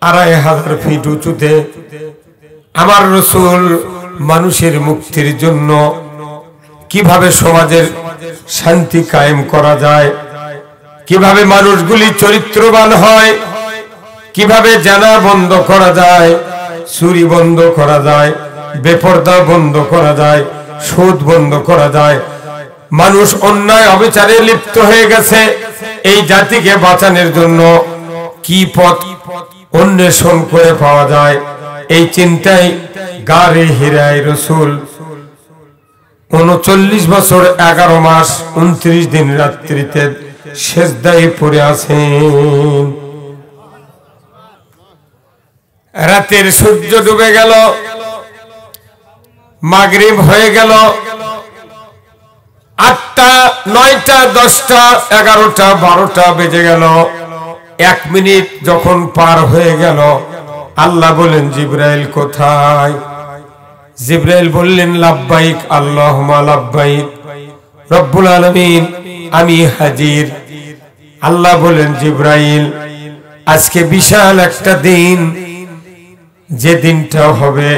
2500 fit উঁচুতে আমার রাসূল মানুষের মুক্তির জন্য কিভাবে সমাজের শান্তি কায়েম করা যায়, কিভাবে মানুষগুলি চরিত্রবান হয়, কিভাবে জানা বন্ধ করা যায়, চুরি বন্ধ করা যায়, বেপরদা বন্ধ করা যায়, সুদ বন্ধ করা যায়। মানুষ অন্যায় অবিচারে লিপ্ত হয়ে গেছে, এই জাতিকে বাঁচানোর জন্য কি পথ অন্বেষণ করে পাওয়া যায়, এই চিন্তায় গারে হিরায় রাসূল 39 বছর 11 মাস 29 দিন রাত্রিতে সেজদায় পড়ে আছেন। রাতের সূর্য ডুবে গেল, মাগরিব হয়ে গেল, 8টা 9টা 10টা 11টা 12টা বেজে গেল। 1 মিনিট যখন পার হয়ে গেল, আল্লাহ বলেন জিবরাইল কোথায়? জিবরাইল বললেন লাব্বাইক আল্লাহুম্মা লাব্বাইক রব্বুল আলামিন, আমি হাজির। আল্লাহ বলেন জিবরাইল, আজকে বিশাল একটা দিন, যে দিনটা হবে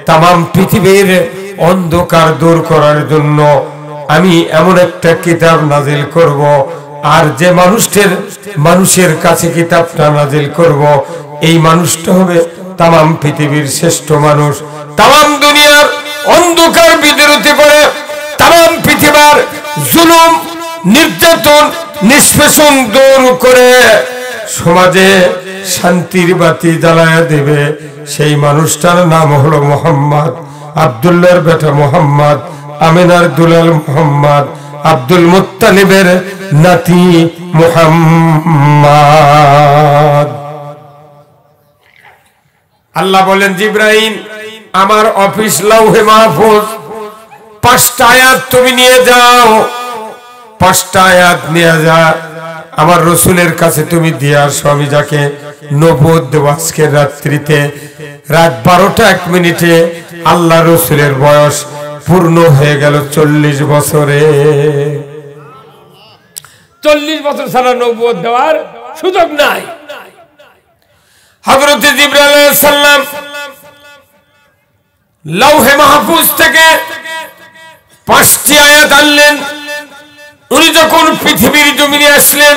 তাম পৃথিবীর অন্ধকার দূর করার জন্য আমি এমন একটা কিতাব নাজিল করব, আর যে মানুষের কাছে কিতাবটা নাজিল করব, এই মানুষটা হবে তাম পৃথিবীর শ্রেষ্ঠ মানুষ। তাম দুনিয়ার অন্ধকার বিদূরতে করে তাম পৃথিবীর জুলুম নির্যাতন নিষ্পেষণ দূর করে সমাজে শান্তির বাতি জ্বালায়া দেবে। সেই মানুষটার নাম হলো মুহাম্মদ, আব্দুল্লাহর বেটা মুহাম্মদ, আমিনার দুলাল মুহাম্মদ, আব্দুল মুত্তালিবের নাতি মুহাম্মদ। আল্লাহ বলেন জিবরাইল, আমার অফিস লৌহে মাহফুজ 5টা আয়াত তুমি নিয়ে যাও, 5টা আয়াত নিয়ে যা আমার রাসূলের কাছে তুমি দিয়ে আসো। আমি যাকে নবুয়ত দেব আজকের রাত্রিতে রাত 12টা 1 মিনিটে আল্লাহ রাসূলের বয়স পূর্ণ হয়ে গেল 40 বছরে। 40 বছর ছাড়া নবুয়ত দেওয়ার সুযোগ নাই। হযরত জিবরাইল আলাইহিস সালাম লৌহে মাহফুজ থেকে 5টি আয়াত আনলেন। উনি যখন পৃথিবীর জমিনে আসলেন,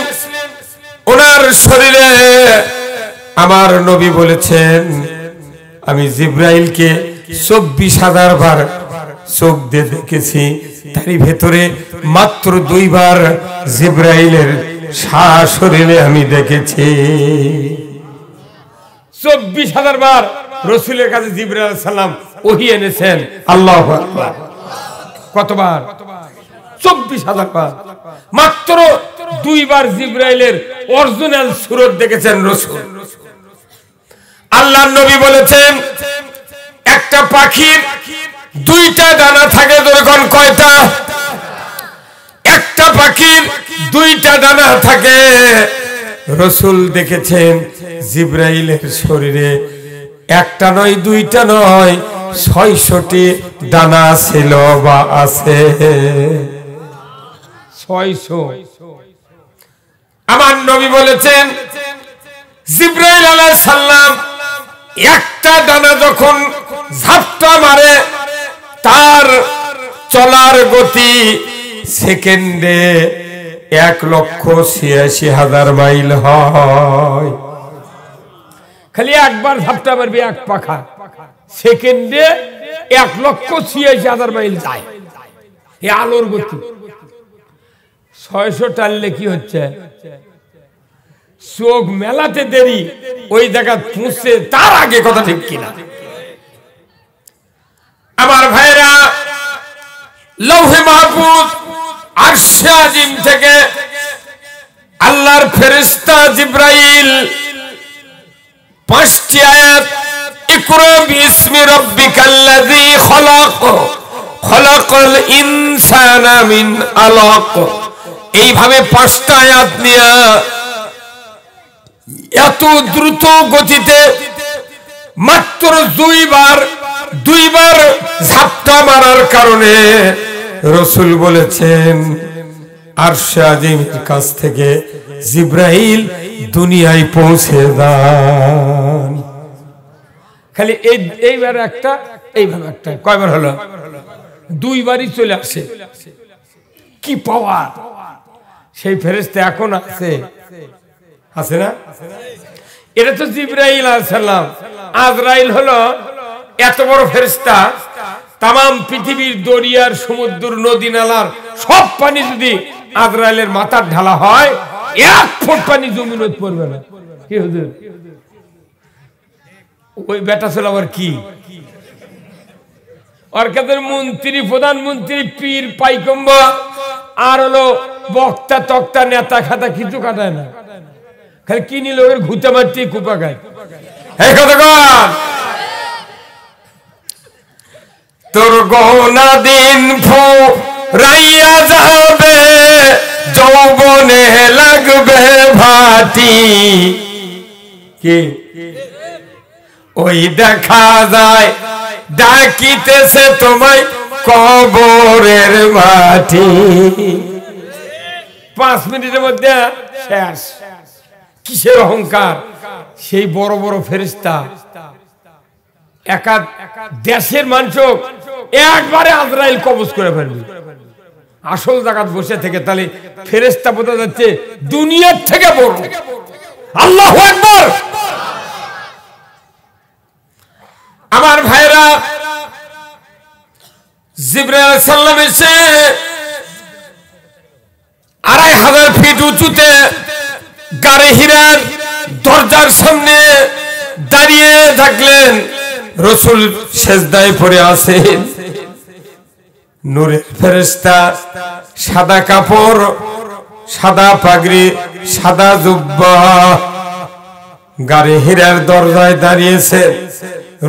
ওনার শরীরে আমার নবী বলেছেন, আমি জিবরাইলকে 24,000 বার চোখ দিয়ে দেখেছি, তারই ভেতরে মাত্র 2 বার জিবরাইলের শরীরে আমি দেখেছি। 24,000 বার রাসূলের কাছে জিবরাইল আলাইহিস সালাম ওহী এনেছেন। আল্লাহু আকবার। কতবার? 24,000 বার। মাত্র 2 বার জিবরাইলের অরিজিনাল সুরত দেখেছেন রাসূল। আল্লাহর নবী বলেছেন, একটা পাখির 2টা ডানা থাকে, যখন কয়টা? একটা পাখির 2টা ডানা থাকে। রাসূল দেখেছেন জিবরাইলের শরীরে একটা নয় 2টা নয় 600টি ডানা ছিল বা আছে। 600। আমার নবী বলেছেন জিবরাইল আলাইহিস সালাম একটা ডানা যখন ঝাপটা মারে, তার চলার গতি সেকেন্ডে 1,86,000 মাইল হয়। খালি একবার ঝাপটা মারবে এক পাখা, সেকেন্ডে 1,86,000 মাইল যায়। এই আলোর গতি। 600 টানলে কি হচ্ছে? চোখ মেলাতে দেরি, ওই জায়গা পৌঁছে তার আগে। কথা ঠিক কিনা? আমার ভাইরা, লৌহে মাহফুজ আরশে আজিম থেকে আল্লাহর ফেরেশতা জিবরাইল 5টি আয়াত, ইকরা বিইসমি রাব্বিকাল্লাযী খলাক, খলাকাল ইনসানা মিন আলাক, এইভাবে 5টা আয়াত নিয়ে এত দ্রুত গতিতে মাত্র 2 বার ঝাপটা মারার কারণে রাসূল বলেছেন আরশে আজিমের কাছ থেকে জিবরাইল দুনিয়ায় পৌঁছে যান। খালি এইবার একটা, এইভাবে একটা, কয়বার হলো? দুইবারই চলে আসে। কি পাওয়ার! সেই ফেরেশতা এখন আছে, আছে না? এটা তো জিবরাইল আলাইহিস সালাম। আজরাইল হলো এত বড় ফেরেশতা, তাম পৃথিবীর দরিয়ার, সমুদ্র, নদী নালার সব পানি যদি আজরাইলের মাথার ঢালা হয়, 1 ফুট পানি জমিনত পড়বে না। কি হুজুর? ওই বেটা ছিল আবার কি? ওর কাছে মন্ত্রী, প্রধানমন্ত্রী, পীর, পাইকম্বা আর হলো বক্তা তক্তা, নেতা খাতা কিছু কাটায় না। খালি কিনি লোকের ঘুতে মারতে কুপা গায়। এই কথা কর, তোর গহনা দিন ফুরাইয়া যাবে, যৌবনে লাগবে ভাটি। কি ওই দেখা যায় ডাকিতেছে তোমায় কবরের মাটি। 5 মিনিটের মধ্যে শেষ। কিসের অহংকার! সেই বড় বড় ফেরেশতা একা দেশের মানুষ একবারে আজরাইল কবজ করে ফেলবে। আসল জায়গায় বসে থেকে তাহলে ফেরেশতা বোঝা যাচ্ছে দুনিয়ার থেকে বড়। আল্লাহু আকবার! আমার ভাইরা, জিবরাইল আলাইহিস সালাম এসে 2500 ফিট উঁচুতে গারে হীরার দরজার সামনে দাঁড়িয়ে থাকলেন। রাসূল সেজদায় পড়ে আছেন। নূরের ফেরেশতা, সাদা কাপড়, সাদা পাগড়ি, সাদা জুব্বা, গারে হীরার দরজায় দাঁড়িয়েছেন।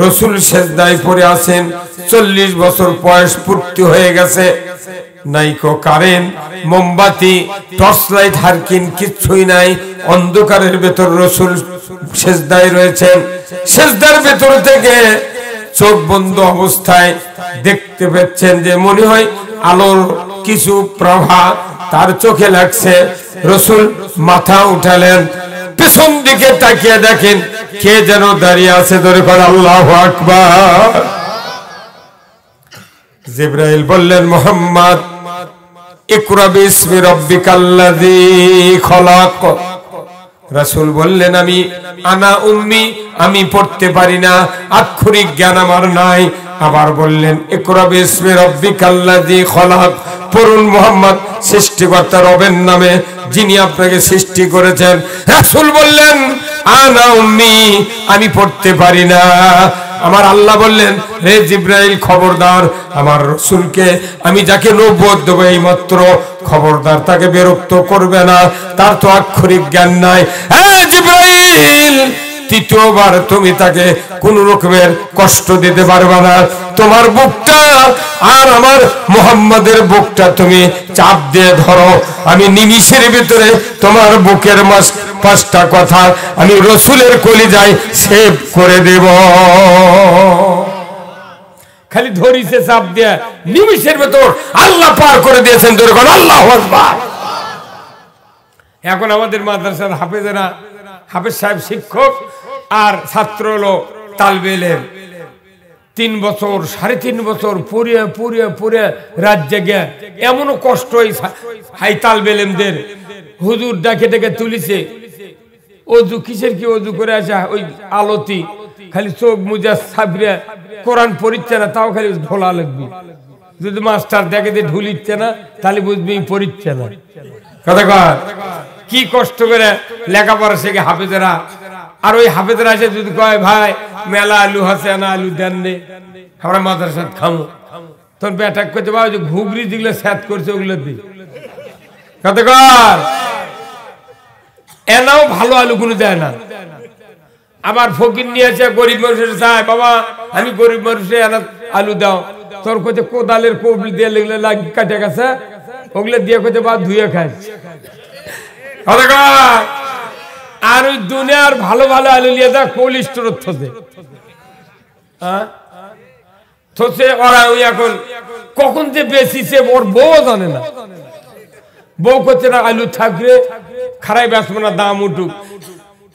রাসূল সেজদায় পড়ে আছেন। 40 বছর বয়স পূর্তি হয়ে গেছে। নাইকো কারেন্ট, মোমবাতি, টর্চ লাইট, হারকিন কিচ্ছুই নাই। অন্ধকারের ভেতর রাসূল সেজদায় রয়েছেন। সেজদার ভেতর থেকে চোখ বন্ধ অবস্থায় দেখতে পাচ্ছেন যে মনে হয় আলোর কিছু প্রভা তার চোখে লাগছে। রাসূল মাথা উঠালেন, পেছন দিকে তাকিয়ে দেখেন কে যেন দাঁড়িয়ে আছে। ধরে কর আল্লাহু আকবার। জিবরাইল বললেন, মুহাম্মদ, ইকরা বিসমি রাব্বিকাল্লাযী খলাক। রাসূল বললেন, আমি আনা উম্মি, আমি পড়তে পারি না, আক্ষরিক জ্ঞান আমার নাই। আবার বললেন, ইকরা বিসমি রাব্বিকাল্লাযী খলাক, পড়ুন মুহাম্মদ, সৃষ্টিকর্তা রবের নামে, যিনি আপনাকে সৃষ্টি করেছেন। রাসূল বললেন, আনা উম্মি, আমি পড়তে পারি না। আমার আল্লাহ বললেন, হে জিবরাইল, খবরদার আমার রাসূলকে, আমি যাকে নবুয়ত দেব এই মাত্র, খবরদার তাকে বিরক্ত করবে না, তার তো আক্ষরিক জ্ঞান নাই। হে জিবরাইল, তৃতীয়বার তুমি তাকে কোন রকমের কষ্ট দিতে পারবে না। তোমার বুকটা আর আমার মুহাম্মাদের বুকটা তুমি চাপ দিয়ে ধরো, আমি নিমিষের ভিতরে তোমার বুকের 5টা কথা আমি রাসূলের কলিজায় সেভ করে দেব। খালি ধরিছে চাপ দিয়ে, নিমিষের ভেতর আল্লাহ পার করে দিয়েছেন। ধরে কোন আল্লাহু আকবার। এখন আমাদের মাদ্রাসার হাফেজেরা, হাফেজ সাহেব শিক্ষক আর ছাত্র হলো তালবে ইলম। 3 বছর 3.5 বছর পড়িয়ে পড়িয়ে পড়িয়ে রাত জেগে এমনও কষ্ট হাই তালবে ইলমদের। হুজুর ডাকে ডেকে তুলিছে, অজু কিসের কি অজু করে আসে ওই আলতি, খালি চোখ মুজা সাবরে কোরআন পড়িচ্ছে না, তাও খালি ঢোলা লাগবে। যদি মাস্টার দেখে যে ঢুলিচ্ছে না, তাহলে বুঝবি পড়িচ্ছে না। কথা কয় কি কষ্ট করে লেখাপড়া শেখে হাফেজেরা। আর ওই হাফেজেরা এসে যদি কয়, ভাই মেলা আলু হাসে না, আলু দেন নে, আমরা মাদ্রাসাত খামো, তোর বেটা করতে পারো যে ঘুগরি যেগুলো স্যাত করছে ওগুলো দি। কথা কয় এনাও ভালো আলু গুলো দেয় না। আবার ফকির নিয়েছে, গরিব মানুষের চায়, বাবা আমি গরিব মানুষের আলু দাও, তোর কোথায় কোদালের কোবলি দিয়ে লেগলে কাটে গেছে, ওগুলো দিয়ে কোথায় বা ধুয়ে খায়। আর ওই দুনিয়ার ভালো ভালো আলু নিয়ে যা কোল্ড স্টোর থসে ওরা ওই এখন কখন যে বেশিছে ওর বউ জানে না। বউ করছে না আলু থাকবে খারাই বেসবো না, দাম উঠুক।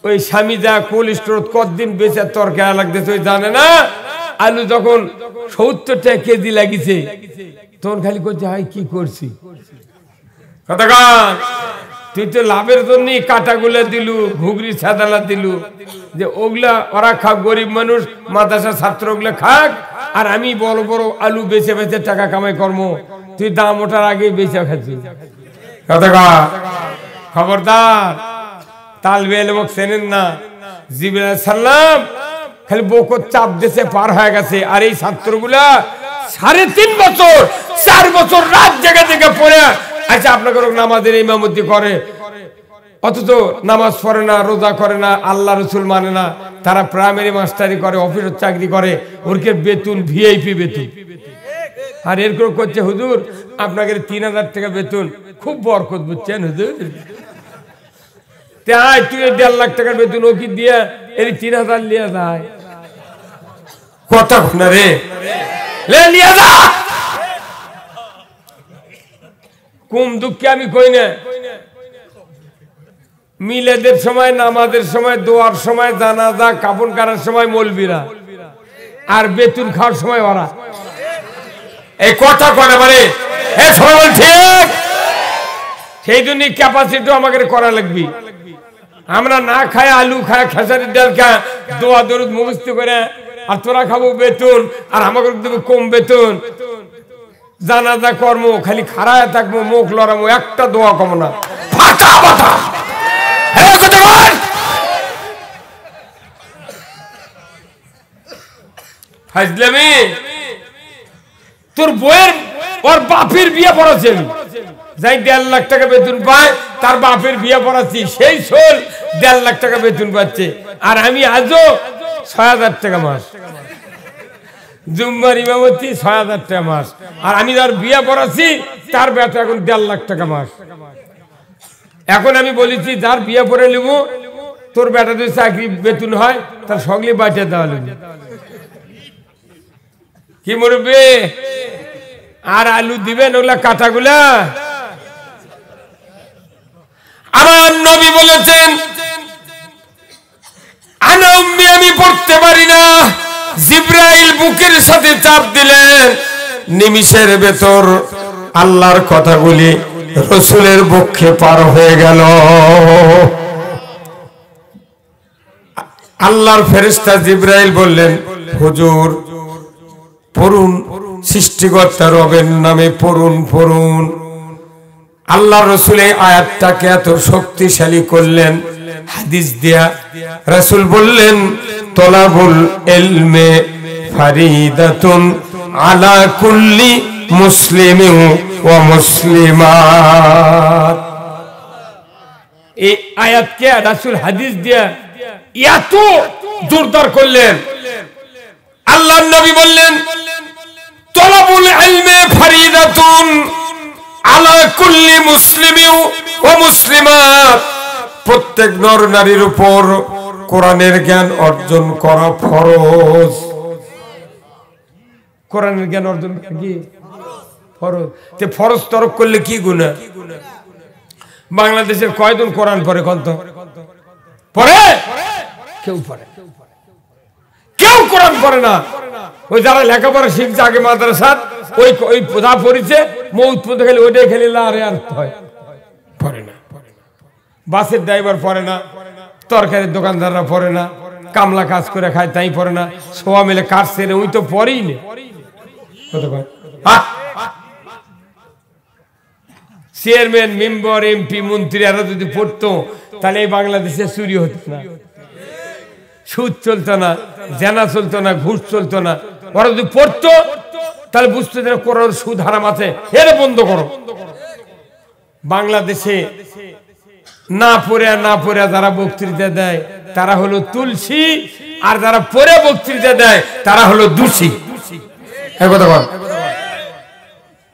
ওই স্বামী যা কোল্ড স্টোর কতদিন বেচে তরকারি লাগতেছে ওই জানে না। আলু যখন 70 টাকা কেজি লাগিছে তখন খালি করছে হাই কি করছি কতক্ষণ তুই তো লাভের জন্য কাটাগুলা দিলু ঘুগরি ছাদালা দিলু যে ওগুলা ওরা খাক গরিব মানুষ মাদ্রাসা ছাত্র ওগুলা খাক আর আমি বড় বড় আলু বেচে বেচে টাকা কামাই কর্ম তুই দাম ওঠার আগে বেচে খাচ্ছি কতক্ষণ খবরদার তালবেল এবং চেনেন না জিবরাইল আলাইহিস সালাম খালি বকত চাপ দেশে পার হয়ে গেছে আর এই ছাত্রগুলা 3.5 বছর 4 বছর রাত জেগে জেগে পড়ে আচ্ছা আপনাকে নামাজের ইমামতি করে অথচ নামাজ পড়ে না রোজা করে না আল্লাহ রসুল মানে না তারা প্রাইমারি মাস্টারি করে অফিসের চাকরি করে ওরকে বেতন ভিআইপি বেতন আর এরকম করছে হুজুর আপনাকে 3000 টাকা বেতন খুব বরকত বুঝছেন হুজুর তাই তুই 1.5 লাখ টাকার বেতন ও কি দিয়া এর 3000 লিয়া যায় কথা না রে লে লিয়া যা কোন দুঃখে আমি কই না মিলাদের সময় নামাজের সময় দোয়ার সময় জানাজা কাফন করার সময় মৌলবীরা আর বেতন খাওয়ার সময় ওরা এই কথা কয় মানে এ সবাই ঠিক সেই জন্য ক্যাপাসিটি আমাকে করা লাগবে আমরা না খাই আলু খায় খেসারির ডাল খায় দোয়া দরুদ মুখস্থ করে আর তোরা খাবো বেতন আর আমাকে দেবো কম বেতন জানাজা কর্ম খালি খাড়ায় থাকবো মুখ লড়াবো একটা দোয়া কম না ফাটা ফাটা হাজলামি তোর বইয়ের ওর বাপের বিয়ে পড়াচ্ছে যাই 1.5 লাখ টাকা বেতন পায় তার বাপের বিয়ে পড়াচ্ছি সেই সোল 1.5 লাখ টাকা বেতন পাচ্ছে আর আমি আজও 6000 টাকা মাস জুম্মার ইমামতি 6000 টাকা মাস আর আমি যার বিয়ে পড়াচ্ছি তার বেতন এখন 1.5 লাখ টাকা মাস এখন আমি বলেছি যার বিয়ে পড়ে নেব তোর বেটা যদি চাকরি বেতন হয় তার সঙ্গে বাঁচিয়ে দেওয়া লাগবে কি মরবে আর আলু দিবেন ওগুলা কাঁটাগুলা আমার নবী বলেছেন আমি পড়তে পারি না জিবরাইল বুকের সাথে চাপ দিলেন নিমিষের ভেতর আল্লাহর কথাগুলি রাসূলের বক্ষে পার হয়ে গেল আল্লাহর ফেরেশতা জিবরাইল বললেন হুজুর পড়ুন সৃষ্টিকর্তা রবের নামে পড়ুন পড়ুন আল্লাহ রাসূল এই আয়াতটাকে এত শক্তিশালী করলেন হাদিস দিয়া রাসূল বললেন তলাবুল ইলমে ফারিদাতুন আলা কুল্লি মুসলিমিন ওয়া মুসলিমাত এই আয়াতকে রাসূল হাদিস দিয়া এত জোরদার করলেন আল্লাহর নবী বললেন তলাবুল ইলমে ফারিদাতুন আলা কুল্লি মুসলিমিন ওয়া মুসলিমাত প্রত্যেক নর নারীর উপর কোরআনের জ্ঞান অর্জন করা ফরজ কোরআনের জ্ঞান অর্জন কি ফরজ তে ফরজ তরক করলে কি গুনাহ বাংলাদেশের কয়জন কোরআন পড়ে কত পড়ে কেউ পড়ে কেউ কোরআন পড়ে না ওই যারা লেখাপড়া শিখছে আগে মাদ্রাসার ওই ওই যা পড়েছে মৌত পর্যন্ত খালি ওইটাই খেলে লারে আর পড়ে না বাসের ড্রাইভার পড়ে না তরকারির দোকানদাররা পড়ে না কামলা কাজ করে খায় তাই পড়ে না সবা মিলে কাজ সেরে ওই তো পড়েই না চেয়ারম্যান মেম্বার এমপি মন্ত্রী এরা যদি পড়তো তাহলে এই বাংলাদেশে চুরি হতো না সুদ চলতো না জেনা চলতো না ঘুষ চলতো না ওরা যদি পড়তো তাহলে বুঝতে যে কোরআন সুদ হারাম আছে এরে বন্ধ করো বাংলাদেশে না পড়ে যারা বক্তৃতা দেয় তারা হলো তুলসী আর যারা পড়ে বক্তৃতা দেয় তারা হলো দোষী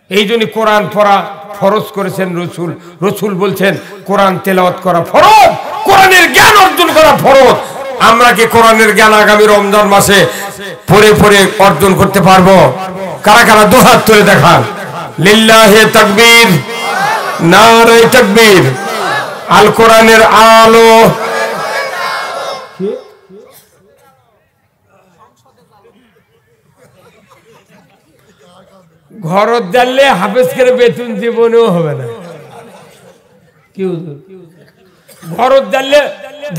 এই জন্য কোরআন পড়া ফরজ করেছেন রাসূল রাসূল বলছেন কোরআন তেলাওয়াত করা ফরজ কোরআনের জ্ঞান অর্জন করা ফরজ আমরা কি কোরআনের জ্ঞান আগামী রমজান মাসে পড়ে পড়ে অর্জন করতে পারবো কারা কারা দুই হাত তুলে দেখান লিল্লাহি তাকবীর নারে তাকবীর আল কোরআনের আলো ঘরত জানলে হাফেজ করে বেতন জীবনেও হবে না। কি ঘরত জানলে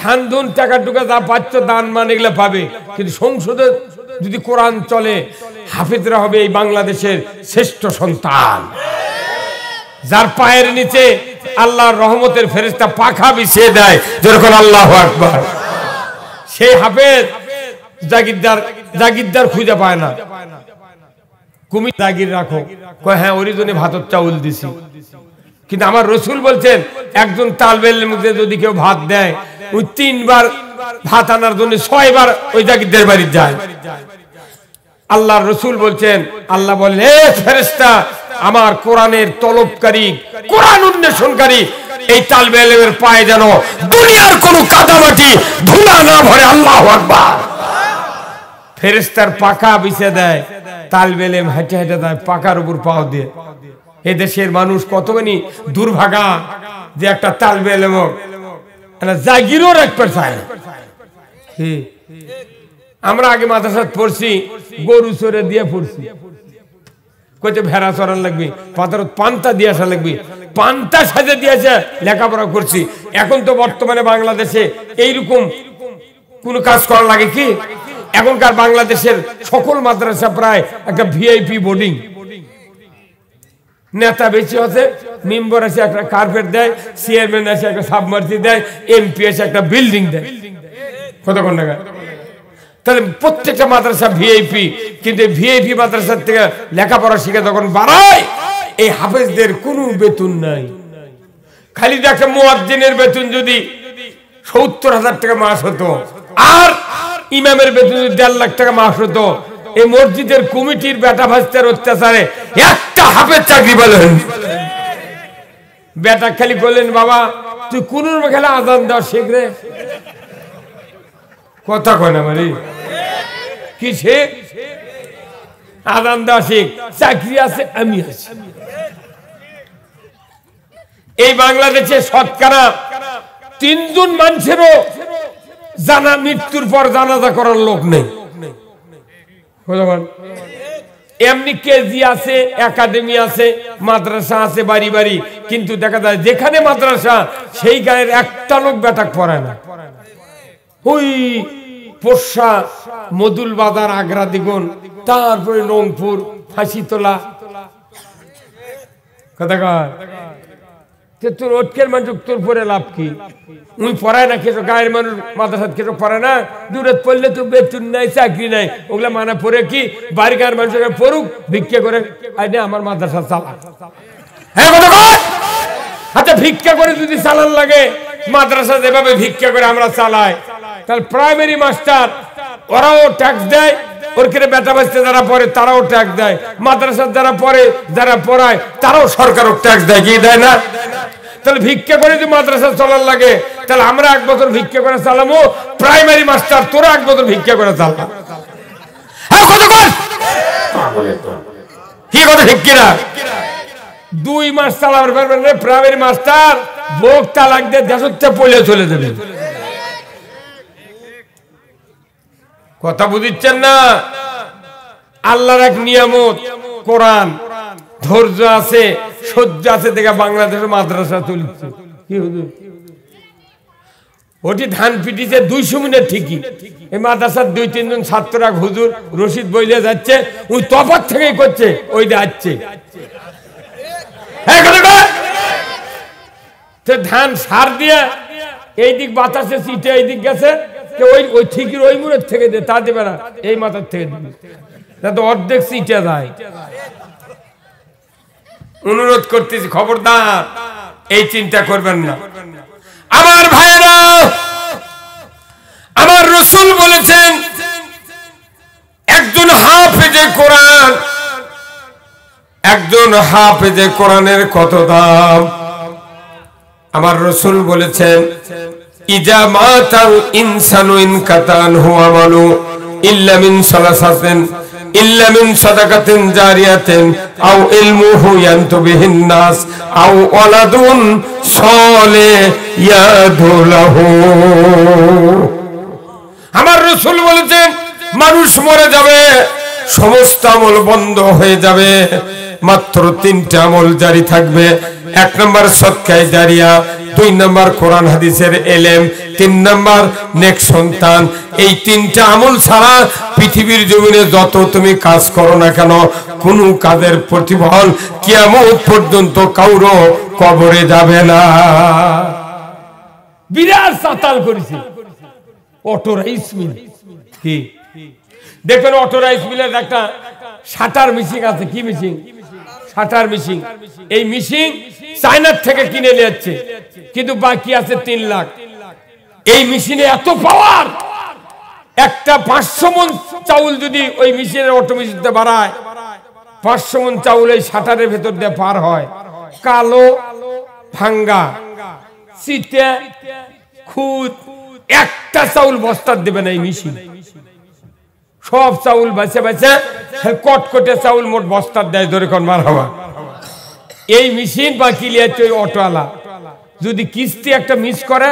ধান ধুন টাকা টুকা যা পাচ্ছ দান মান এগুলো পাবে, কিন্তু সংসদে যদি কোরআন চলে হাফেজরা হবে এই বাংলাদেশের শ্রেষ্ঠ সন্তান, যার পায়ের নিচে আল্লাহর রহমতের ফেরেশতা পাখা বিছিয়ে দেয় যেরকম আল্লাহু আকবার। সেই হাফেজ জাগিরদার খুঁজে পায় না, কুমির জাগির রাখো, কয় হ্যাঁ ওরই জন্য ভাতর চাউল দিছি। কিন্তু আমার রসুল বলছেন একজন তালবেলের মধ্যে যদি কেউ ভাত দেয় ওই 3 বার ভাত আনার জন্য 6 বার ওই জাগিরদার বাড়ি যায়। আল্লাহর রসুল বলছেন, আল্লাহ বলেন হে ফেরেশতা, আমার কোরআনের তলবকারী, কোরআন উন্মেষণকারী এই তালবেলের পায়ে যেন দুনিয়ার কোনো কাদামাটি ধুলা না ভরে। আল্লাহু আকবার। ফেরেশতার পাখা বিছিয়ে দেয়, তালবেলেম হেঁটে হেঁটে দেয় পাকার উপর পাও দিয়ে। এদেশের মানুষ কতখানি দুর্ভাগা যে একটা তালবেলেম জাগিরও রাখতে চায় না। আমরা আগে মাদ্রাসাত পড়ছি, গরু চড়ে দিয়ে পড়ছি, কইতে ভেড়া চড়ান লাগবে, পান্তা দিয়ে আসা লাগবে, পান্তা সাজে দিয়েছে লেখাপড়া করছি। এখন তো বর্তমানে বাংলাদেশে এইরকম কোন কাজ করা লাগে কি? এখনকার বাংলাদেশের সকল মাদ্রাসা প্রায় একটা ভিআইপি বোর্ডিং। নেতা বেশি আছে, মেম্বার আছে একটা কার্পেট দেয়, চেয়ারম্যান আছে একটা সাবমার্সি দেয়, এমপি আছে একটা বিল্ডিং দেয়। কতক্ষণ টাকা? তাহলে প্রত্যেকটা মাদ্রাসা ভিআইপি, কিন্তু ভিআইপি মাদ্রাসার থেকে লেখাপড়া শিখে যখন বাড়ায় এই হাফেজদের কোনো বেতন নাই। খালি একটা মুয়াজ্জিনের বেতন যদি 70,000 টাকা মাস হতো, আর ইমামের বেতন 1.5 লাখ টাকা মাস হতো, এই মসজিদের কমিটির বেটা ভাস্তার অত্যাচারে একটা হাফেজ চাকরি পেলেন। বেটা খালি বললেন, বাবা তুই কোন খেলা আজান দেওয়া শেখ রে। কথা কয় না মারি কি শেখ? আজান দেওয়া শেখ, চাকরি আছে আমি আছি। এই বাংলাদেশে শতকরা 3 জন মানুষেরও জানা মৃত্যুর পর জানাজা করার লোক নেই। এমনি কেজি আছে, একাডেমি আছে, মাদ্রাসা আছে বাড়ি বাড়ি, কিন্তু দেখা যায় যেখানে মাদ্রাসা সেই গায়ের একটা লোক বেটাক পড়ায় না। ওই পোষা, মদুল বাজার, আগ্রা দিগুন, তারপরে রংপুর, ফাঁসিতলা। কথা কয় তোর ওটকের মানুষ তোর পরে লাভ কি? উনি পড়ায় না, খেছো গায়ের মানুষ মাদ্রাসাত খেছো পড়ায় না, দূরে পড়লে তো বেতন নাই, চাকরি নাই, ওগুলা মানা পড়ে কি বাড়ি গায়ের মানুষ পড়ুক, ভিক্ষা করে আইনে আমার মাদ্রাসা চালা। হ্যাঁ কথা কয়? আচ্ছা ভিক্ষা করে যদি চালান লাগে, মাদ্রাসা যেভাবে ভিক্ষা করে আমরা চালাই, তাহলে প্রাইমারি মাস্টার ওরাও ট্যাক্স দেয়, ওর ক্ষেত্রে বেটা বাচ্চা যারা পড়ে তারাও ট্যাক্স দেয়, মাদ্রাসার যারা পড়ে যারা পড়ায় তারাও সরকারও ট্যাক্স দেয়, কি দেয় না? তাহলে ভিক্ষা করে যদি মাদ্রাসা চলার লাগে, তাহলে আমরা 1 বছর ভিক্ষা করে চালামো, প্রাইমারি মাস্টার তোরা 1 বছর ভিক্ষা করে চালা। হ্যাঁ কত কর কি কথা ঠিক কিনা? 2 মাস চালাবার পারবেন না প্রাইমারি মাস্টার, ভোগ তালাক দিয়ে দেশতে পড়ে চলে যাবে। কথা বুঝিচ্ছেন না? আল্লাহর এক নিয়ামত কোরআন, ধৈর্য আছে, সহ্য আছে, দেখা বাংলাদেশের মাদ্রাসা চলছে। কি হুজুর ওটি ধান পিটিছে 200 মিনিট ঠিকই, এই মাদ্রাসার 2-3 জন ছাত্ররা হুজুর রশিদ বইলে যাচ্ছে, ওই তফাৎ থেকেই করছে, ওই যাচ্ছে ধান সার দিয়ে এই দিক বাতাসে চিটে এই দিক গেছে, ওই ঠিকির ওই মুড়ের থেকে দে, তা দেবে না, এই মাথার থেকে দিবে, তো অর্ধেক চিটে যায়। অনুরোধ করতেছি খবরদার এই চিন্তা করবেন না আমার ভাইরা। আমার রাসূল বলেছেন একজন হাফেজে কোরআন, একজন হাফেজে কোরআনের কত দাম। আমার রাসূল বলেছেন ইজা মাতাল ইনসানু ইনকাতান হুয়া আমালু ইল্লা মিন সালাসাতিন ইল্লা মিন সাদাকাতিন জারিয়াতিন আও ইলমুহু ইয়ানতুবিহিন নাস আও ওয়ালাদুন সালিহ ইয়াদুলাহু। আমার রাসূল বলেছেন মানুষ মরে যাবে, সমস্ত আমল বন্ধ হয়ে যাবে, মাত্র 3টা আমল জারি থাকবে। 1 নম্বর সদকায়ে জারিয়া, 2 নম্বর কোরআন হাদিসের এলেম, 3 নম্বর নেক সন্তান। এই 3টা আমল ছাড়া পৃথিবীর জমিনে যত তুমি কাজ করো না কেন, কোনো কাজের প্রতিফল কিয়ামত পর্যন্ত কাউরো কবরে যাবে না। বিরাট সাতাল করেছে অটো রাইস মিল। কি দেখবেন অটো রাইস মিলের একটা শাটার মেশিন আছে। কি মেশিন? Shutter machine. এই মেশিন চায়নার থেকে কিনে নিয়ে যাচ্ছে, কিন্তু বাকি আছে 3 লাখ। এই মেশিনে এত পাওয়ার, একটা 500 মণ চাউল যদি ওই মেশিনের অটো মেশিনতে বাড়ায়, 500 মণ চাউল এই শাটারের ভেতর দিয়ে পার হয়। কালো ভাঙ্গা চিতে খুদ একটা চাউল বস্তার দেবে না এই মেশিন। সব চাউল বেছে বেছে কটকটে চাউল মোট বস্তার দেয়। ধরে কোন মার হওয়া এই মেশিন বাকি লিয়েছে ওই অটোওয়ালা। যদি কিস্তি একটা মিস করে,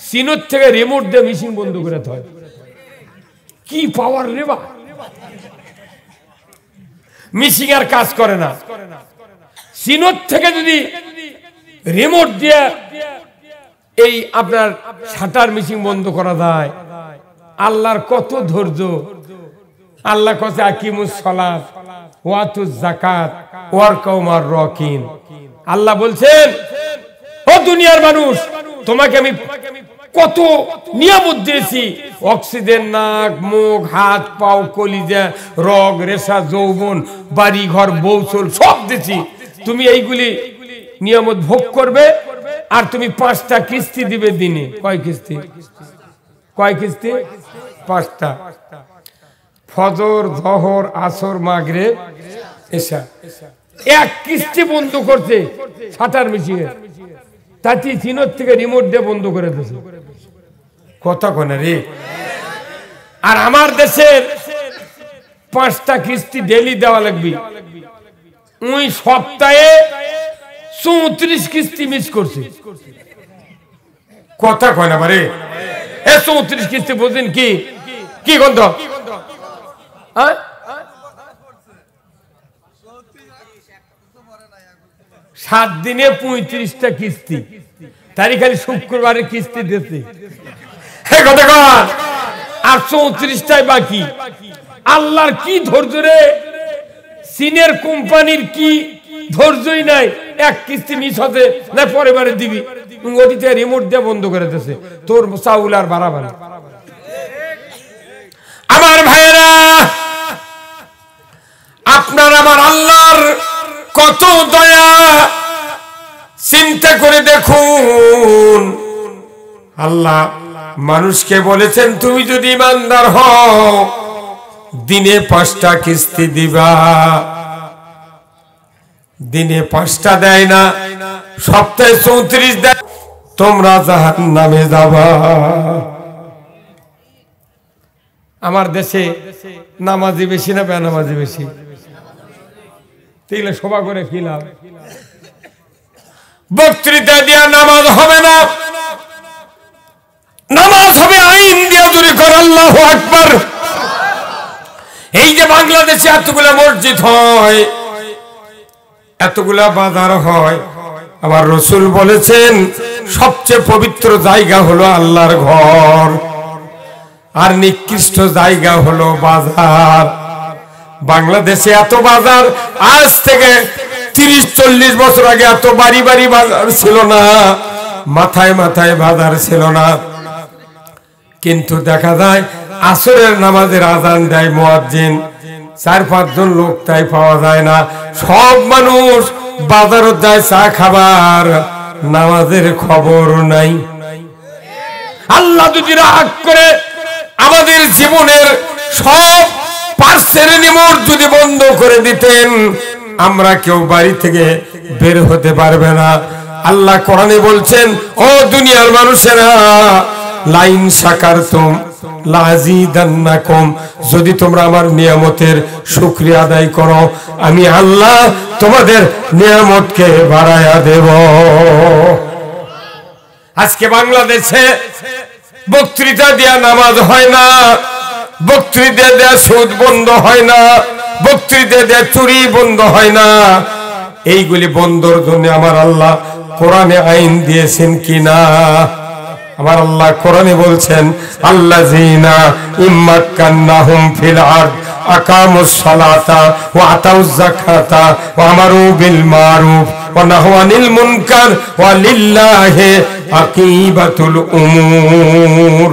সিনোর থেকে রিমোট দিয়ে মেশিন বন্ধ করে দেয়। কি পাওয়ার রে বা! মেশিন আর কাজ করে না, সিনোর থেকে যদি রিমোট দিয়ে এই আপনার শাটার মেশিন বন্ধ করা যায়। আল্লাহর কত ধৈর্য! আল্লাহ কাছে আকিমুস সালাত ওয়াতুজ যাকাত ওয়ারকাউ মার রাকিন। আল্লাহ বলছেন, ও দুনিয়ার মানুষ, তোমাকে আমি কত নিয়ামত দিয়েছি। অক্সিজেন, নাক, মুখ, হাত, পাও, কলিজা, রগ, রেশা, যৌবন, বাড়ি ঘর, বৌচল সব দিয়েছি। তুমি এইগুলি নিয়ামত ভোগ করবে, আর তুমি 5টা কিস্তি দিবে দিনে। কয় কিস্তি? কয় কিস্তি? 5টা। ফজর, জোহর, আসর, মাগরিব, এশা। এক কিস্তি বন্ধ করছে শাটার মেশিনে, তাতে চিনোর থেকে রিমোট দিয়ে বন্ধ করে দিয়েছে। কথা কোনা রে। আর আমার দেশের 5টা কিস্তি ডেলি দেওয়া লাগবে। ওই সপ্তাহে 34 কিস্তি মিস করছে। কথা কয় না বারে। 34 কিস্তি বুঝেন কি কি গন্ধ? 7 দিনে 35টা কিস্তি। তারই খালি শুক্রবারে কিস্তি দিতে আর 34টাই বাকি। আল্লাহর কি ধৈর্য রে! চীনের কোম্পানির কি ধৈর্যই নাই। এক কিস্তি মিস হতে না, পরেবারে দিবি, ওটিতে রিমোট দিয়ে বন্ধ করে দিতেছে। তোর চাউল আর বাড়াবার। আমার ভাইয়েরা, আপনার আমার আল্লাহর কত দয়া, চিন্তা করে দেখুন। আল্লাহ মানুষকে বলেছেন, তুমি যদি ইমানদার হও দিনে 5টা কিস্তি দিবা। দিনে 5টা দেয় না, সপ্তাহে 34 দেয়, তোমরা জাহান্নামে যাবা। আমার দেশে নামাজি বেশি না বেনামাজি বেশি? তাইলে সভা করে কি লাভ? বক্তৃতা দিয়া নামাজ হবে না, নামাজ হবে আইন দিয়া। দূরে কর আল্লাহু আকবার। এই যে বাংলাদেশে এতগুলা মসজিদ হয়, এতগুলা বাজার হয়, আমার রাসূল বলেছেন সবচেয়ে পবিত্র জায়গা হলো আল্লাহর ঘর, আর নিকৃষ্ট জায়গা হলো বাজার। বাংলাদেশে এত বাজার, আজ থেকে 30-40 বছর আগে এত বাড়ি বাড়ি বাজার ছিল না, মাথায় মাথায় বাজার ছিল না। কিন্তু দেখা যায় আসরের নামাজের আজান দেয় মুয়াজ্জিন, 4-5 জন লোক তাই পাওয়া যায় না। সব মানুষ বাজারও যায় চা খাবার, নামাজের খবর নাই। আল্লাহ যদি রাগ করে আমাদের জীবনের সব পার্সের রিমোট যদি বন্ধ করে দিতেন, আমরা কেউ বাড়ি থেকে বের হতে পারবে না। আল্লাহ কোরআনে বলছেন, ও দুনিয়ার মানুষেরা, লাইন শাকারতুম লাযিদান্নাকুম, যদি তোমরা আমার নিয়ামতের শুকরিয়া আদায় করো, আমি আল্লাহ তোমাদের নিয়ামতকে বাড়ায়া দেব। আজকে বাংলাদেশে বক্তৃতা দিয়া নামাজ হয় না, বক্তৃতা দেয়া সুদ বন্ধ হয় না, বক্তৃতা দেয়া চুরি বন্ধ হয় না। এইগুলি বন্ধর জন্য আমার আল্লাহ কোরআনে আইন দিয়েছেন কিনা? আমার আল্লাহ কোরআনে বলছেন, আল্লাযীনা ইম্মাক্কান্নাহুম ফিল আরদ আকামুস সালাতা ওয়া আতাউজ যাকাতা ওয়া আমারু বিল মারুফ ওয়া নাহাউ আনিল মুনকার ওয়া লিল্লাহি আকিবাতুল উমুর।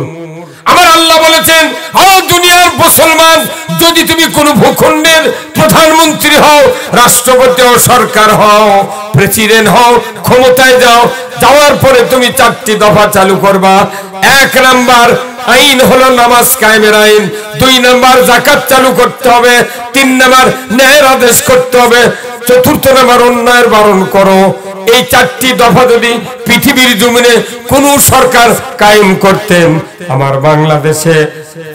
আমার আল্লাহ বলেছেন, ও দুনিয়ার মুসলমান, যদি তুমি কোন ভূখণ্ডের প্রধানমন্ত্রী হও, রাষ্ট্রপতি হও, সরকার হও, প্রেসিডেন্ট হও, ক্ষমতায় যাও, যাওয়ার পরে তুমি 4টি দফা চালু করবা। 1 নাম্বার আইন হলো নামাজ কায়েমের আইন, 2 নাম্বার যাকাত চালু করতে হবে, 3 নাম্বার ন্যায়ের আদেশ করতে হবে, 4th নাম্বার অন্যায়ের বারণ করো। এই 4টি দফা যদি পৃথিবীর জমিনে কোন সরকার কায়েম করতেন, আমার বাংলাদেশে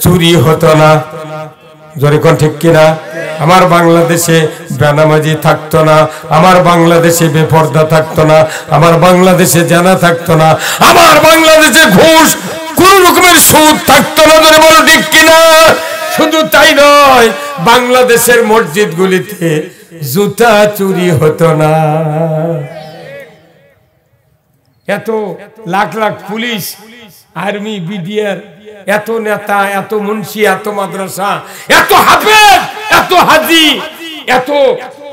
চুরি হতো না। জোরে কোন ঠিক কিনা? আমার বাংলাদেশে বেনামাজি থাকতো না, আমার বাংলাদেশে বেপরদা থাকতো না, আমার বাংলাদেশে জানা থাকতো না, আমার বাংলাদেশে ঘুষ কোন রকমের সুদ থাকতো না। জোরে বলো ঠিক কিনা? শুধু তাই নয়, বাংলাদেশের মসজিদগুলিতে জুতা চুরি হতো না। এত lakh lakh police, army, BDR, এত নেতা, এত মুন্সি, এত মাদ্রাসা, এত হাফেজ, এত হাজি, এত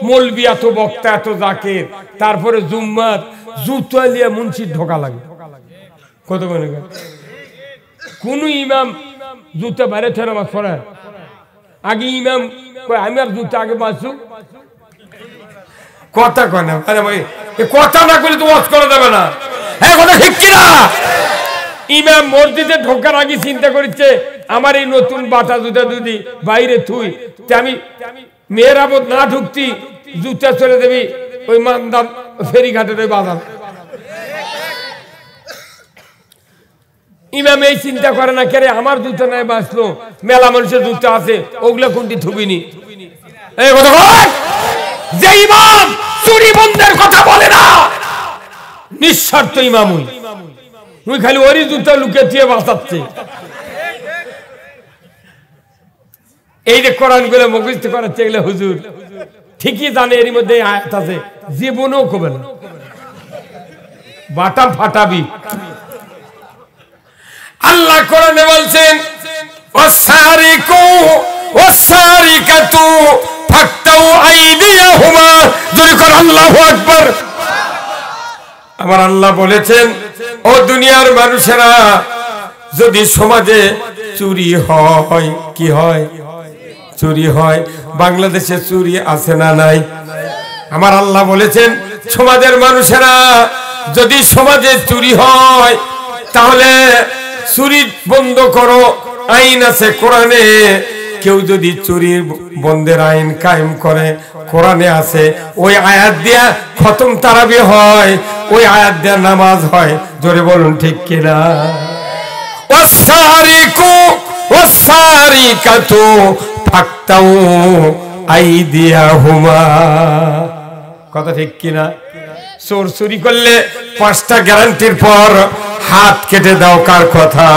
মৌলবি, এত বক্তা, এত জাকির, তারপরে জুম্মার জুতা লিয়ে মুন্সির ঢোকা লাগে। কত মনে করেন কোন ইমাম জুতা বাইরে থেকে নামাজ পড়ায়? আগে ইমাম আমি আর জুতা আগে বাঁচু কথা কয় না, কথা না করলে তো ওয়াজ করা যাবে না। হ্যাঁ, কথা ঠিক কিনা? ইমাম মসজিদে ঢোকার আগে চিন্তা করছে, আমার এই নতুন বাটা জুতা যদি বাইরে থুই, আমি মেয়েরাবত না ঢুকতি, জুতা চলে দেবি ওই মানদার ফেরিঘাটের ওই বাজার। ইমাম এই চিন্তা করে না, কে আমার জুতা নাই বাঁচলো, মেলা মানুষের জুতা আছে, ওগুলা কোনটি থুবিনি। এই কথা যে ইমাম চুরি বন্ধের কথা বলে না, নিঃস্বার্থ ইমাম ওই খালি ওরই জুতা লুকে দিয়ে বাঁচাচ্ছে। এই যে কোরআন গুলো মুখস্থ করাচ্ছে, এগুলো হুজুর ঠিকই জানে এর মধ্যে আয়াত আছে, জীবনেও কবে না বাটা ফাটাবি। আল্লাহ কোরআনে বলছেন, ওয়াসারিকু ওয়াসারিকাতু ফাক্তাউ আইদিয়াহুমা। জোরে কর আল্লাহু আকবার। আমার আল্লাহ বলেছেন, ও দুনিয়ার মানুষেরা, যদি সমাজে চুরি হয়, কি হয়? চুরি হয়। বাংলাদেশে চুরি আছে না নাই? আমার আল্লাহ বলেছেন, সমাজের মানুষেরা, যদি সমাজে চুরি হয় তাহলে চুরি বন্ধ করো। আইন আছে কোরআনে, কেউ যদি চুরি বন্ধের আইন কায়েম করে, কোরআনে আছে, ওই আয়াত দিয়া খতম তারাবি হয়, ওই আয়াত দিয়া নামাজ হয়। জোরে বলুন ঠিক কিনা? ওয়াসারিকু ওয়াসারিকাতু ফাক্তাউ আইদিয়াহুমা। কথা ঠিক কিনা? চোর চুরি করলে 5টা গ্যারান্টির পর হাত কেটে দাও। কার কথা?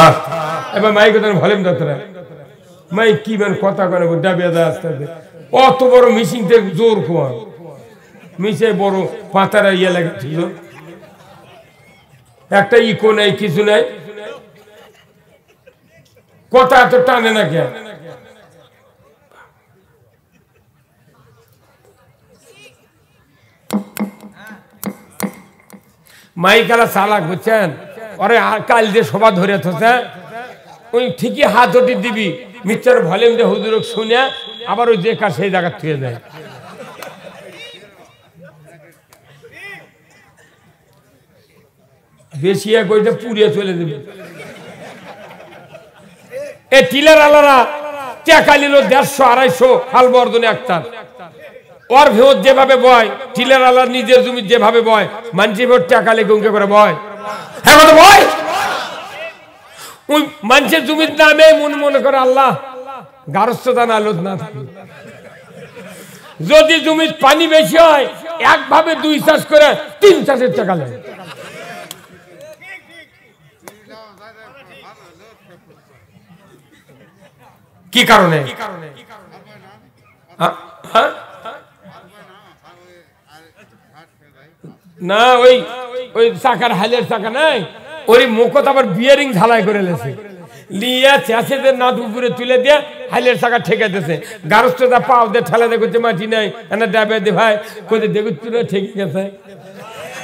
এবার মাইক ভলিউম দাও তোরা। মাই কি বেন কথা করে ডাবিয়া দেয় আস্তে আস্তে। অত বড় মিশিং থেকে জোর খোয়া মিশে বড় পাতারা ইয়ে লাগছিল, একটা ইকো নাই, কিছু নাই, কথা এত টানে না কে? মাইকালা চালাক বুঝছেন? ওরে কাল যে সভা ধরে থছে, ওই ঠিকই হাত ওটি দিবি, মিচ্ছার ভলিউম দিয়ে হুজুর শুনে আবার ওই যে কাজ সেই জায়গা থেকে যায়। বেশি এক ওইটা পুড়িয়ে চলে দেবে। এ টিলার আলারা টাকা নিল 150-250 হাল বর্ধনে একটা। ওর ভেত যেভাবে বয়, টিলার আলার নিজের জমি যেভাবে বয়, মানুষের ভেত টাকা লেগে উঁকে করে বয়। হ্যাঁ বয়, ওই মানুষের জমির নামে মনে করে আল্লাহ গারস্থদান আলোচ না থাকে। যদি জমির পানি বেশি হয়, একভাবে 2 চাষ করে 3 চাষের টাকা লাগে। কি কারণে? না ওই ওই চাকার হালের চাকা নাই, ওই মুখত আবার বিয়ারিং ঝালাই করে লেছে, লিয়া চেঁচেদের নাট উপরে তুলে দিয়ে হাইলের চাকা ঠেকে দিয়েছে। গারস্থটা পাও দিয়ে ঠেলা দেখছে মাটি নাই, এনা ডাবে দে ভাই কোথায় দেখুন ঠেকে গেছে,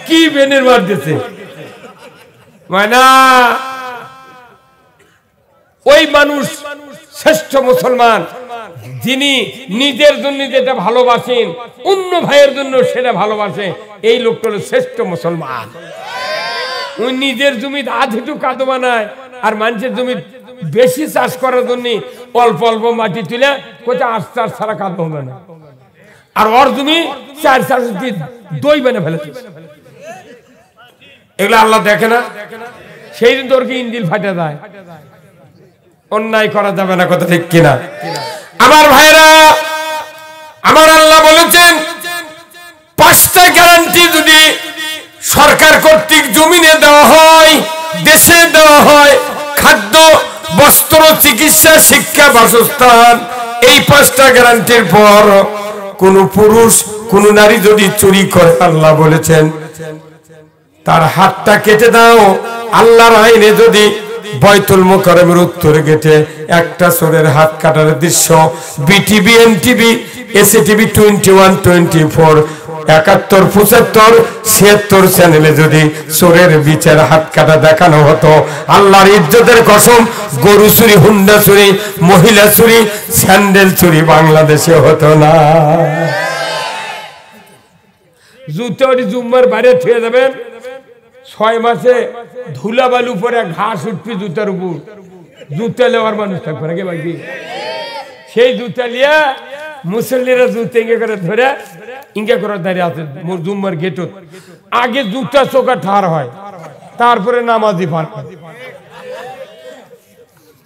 কি বেনের মার দিছে মানে। ওই মানুষ শ্রেষ্ঠ মুসলমান যিনি নিজের জন্য যেটা ভালোবাসেন অন্য ভাইয়ের জন্য সেটা ভালোবাসে, এই লোকটা হলো শ্রেষ্ঠ মুসলমান। ওই নিজের জমি আধিটু কাদো বানায় আর মানুষের জমি বেশি চাষ করার জন্য অল্প অল্প মাটি তুলে কোথায় আস্তে আস্তে ছাড়া কাদো হবে না, আর ওর জমি 4 দই বানে ফেলেছে। এগুলো আল্লাহ দেখে না? সেই দিন তোর কি ইঞ্জিল ফাটে যায়। অন্যায় করা যাবে না, কথা ঠিক কিনা? আমার ভাইরা, আমার আল্লাহ বলেছেন 5টা গ্যারান্টি যদি সরকার কর্তৃক জমিনে দেওয়া হয়, দেশে দেওয়া হয়, খাদ্য, বস্ত্র, চিকিৎসা, শিক্ষা, বাসস্থান, এই 5টা গ্যারান্টির পর কোন পুরুষ কোন নারী যদি চুরি করে, আল্লাহ বলেছেন তার হাতটা কেটে দাও। আল্লাহর আইনে যদি বাইতুল মুকাররমের উত্তর গেটে একটা চোরের হাত কাটার দৃশ্য বিটিভি, এনটিভি, এসিটিভি 21, 24, 71, 75, 76 চ্যানেলে যদি চোরের বিচার হাত কাটা দেখানো হতো, আল্লাহর ইজ্জতের কসম গরু চুরি, হুন্ডা চুরি, মহিলা চুরি, স্যান্ডেল চুরি বাংলাদেশে হতো না। জুতো জুম্মার বাইরে থুয়ে যাবেন, 6 মাসে ধুলা বালু পরে ঘাস উঠবি জুতার উপর, জুতা লেওয়ার মানুষ থাকবে নাকি বাকি? সেই জুতা লিয়া মুসল্লিরা জুতা ইঙ্গে করে ধরে ইঙ্গে করে দাঁড়িয়ে আছে জুম্মার গেট। আগে জুতা চোখা ঠার হয়, তারপরে নামাজি পার হয়।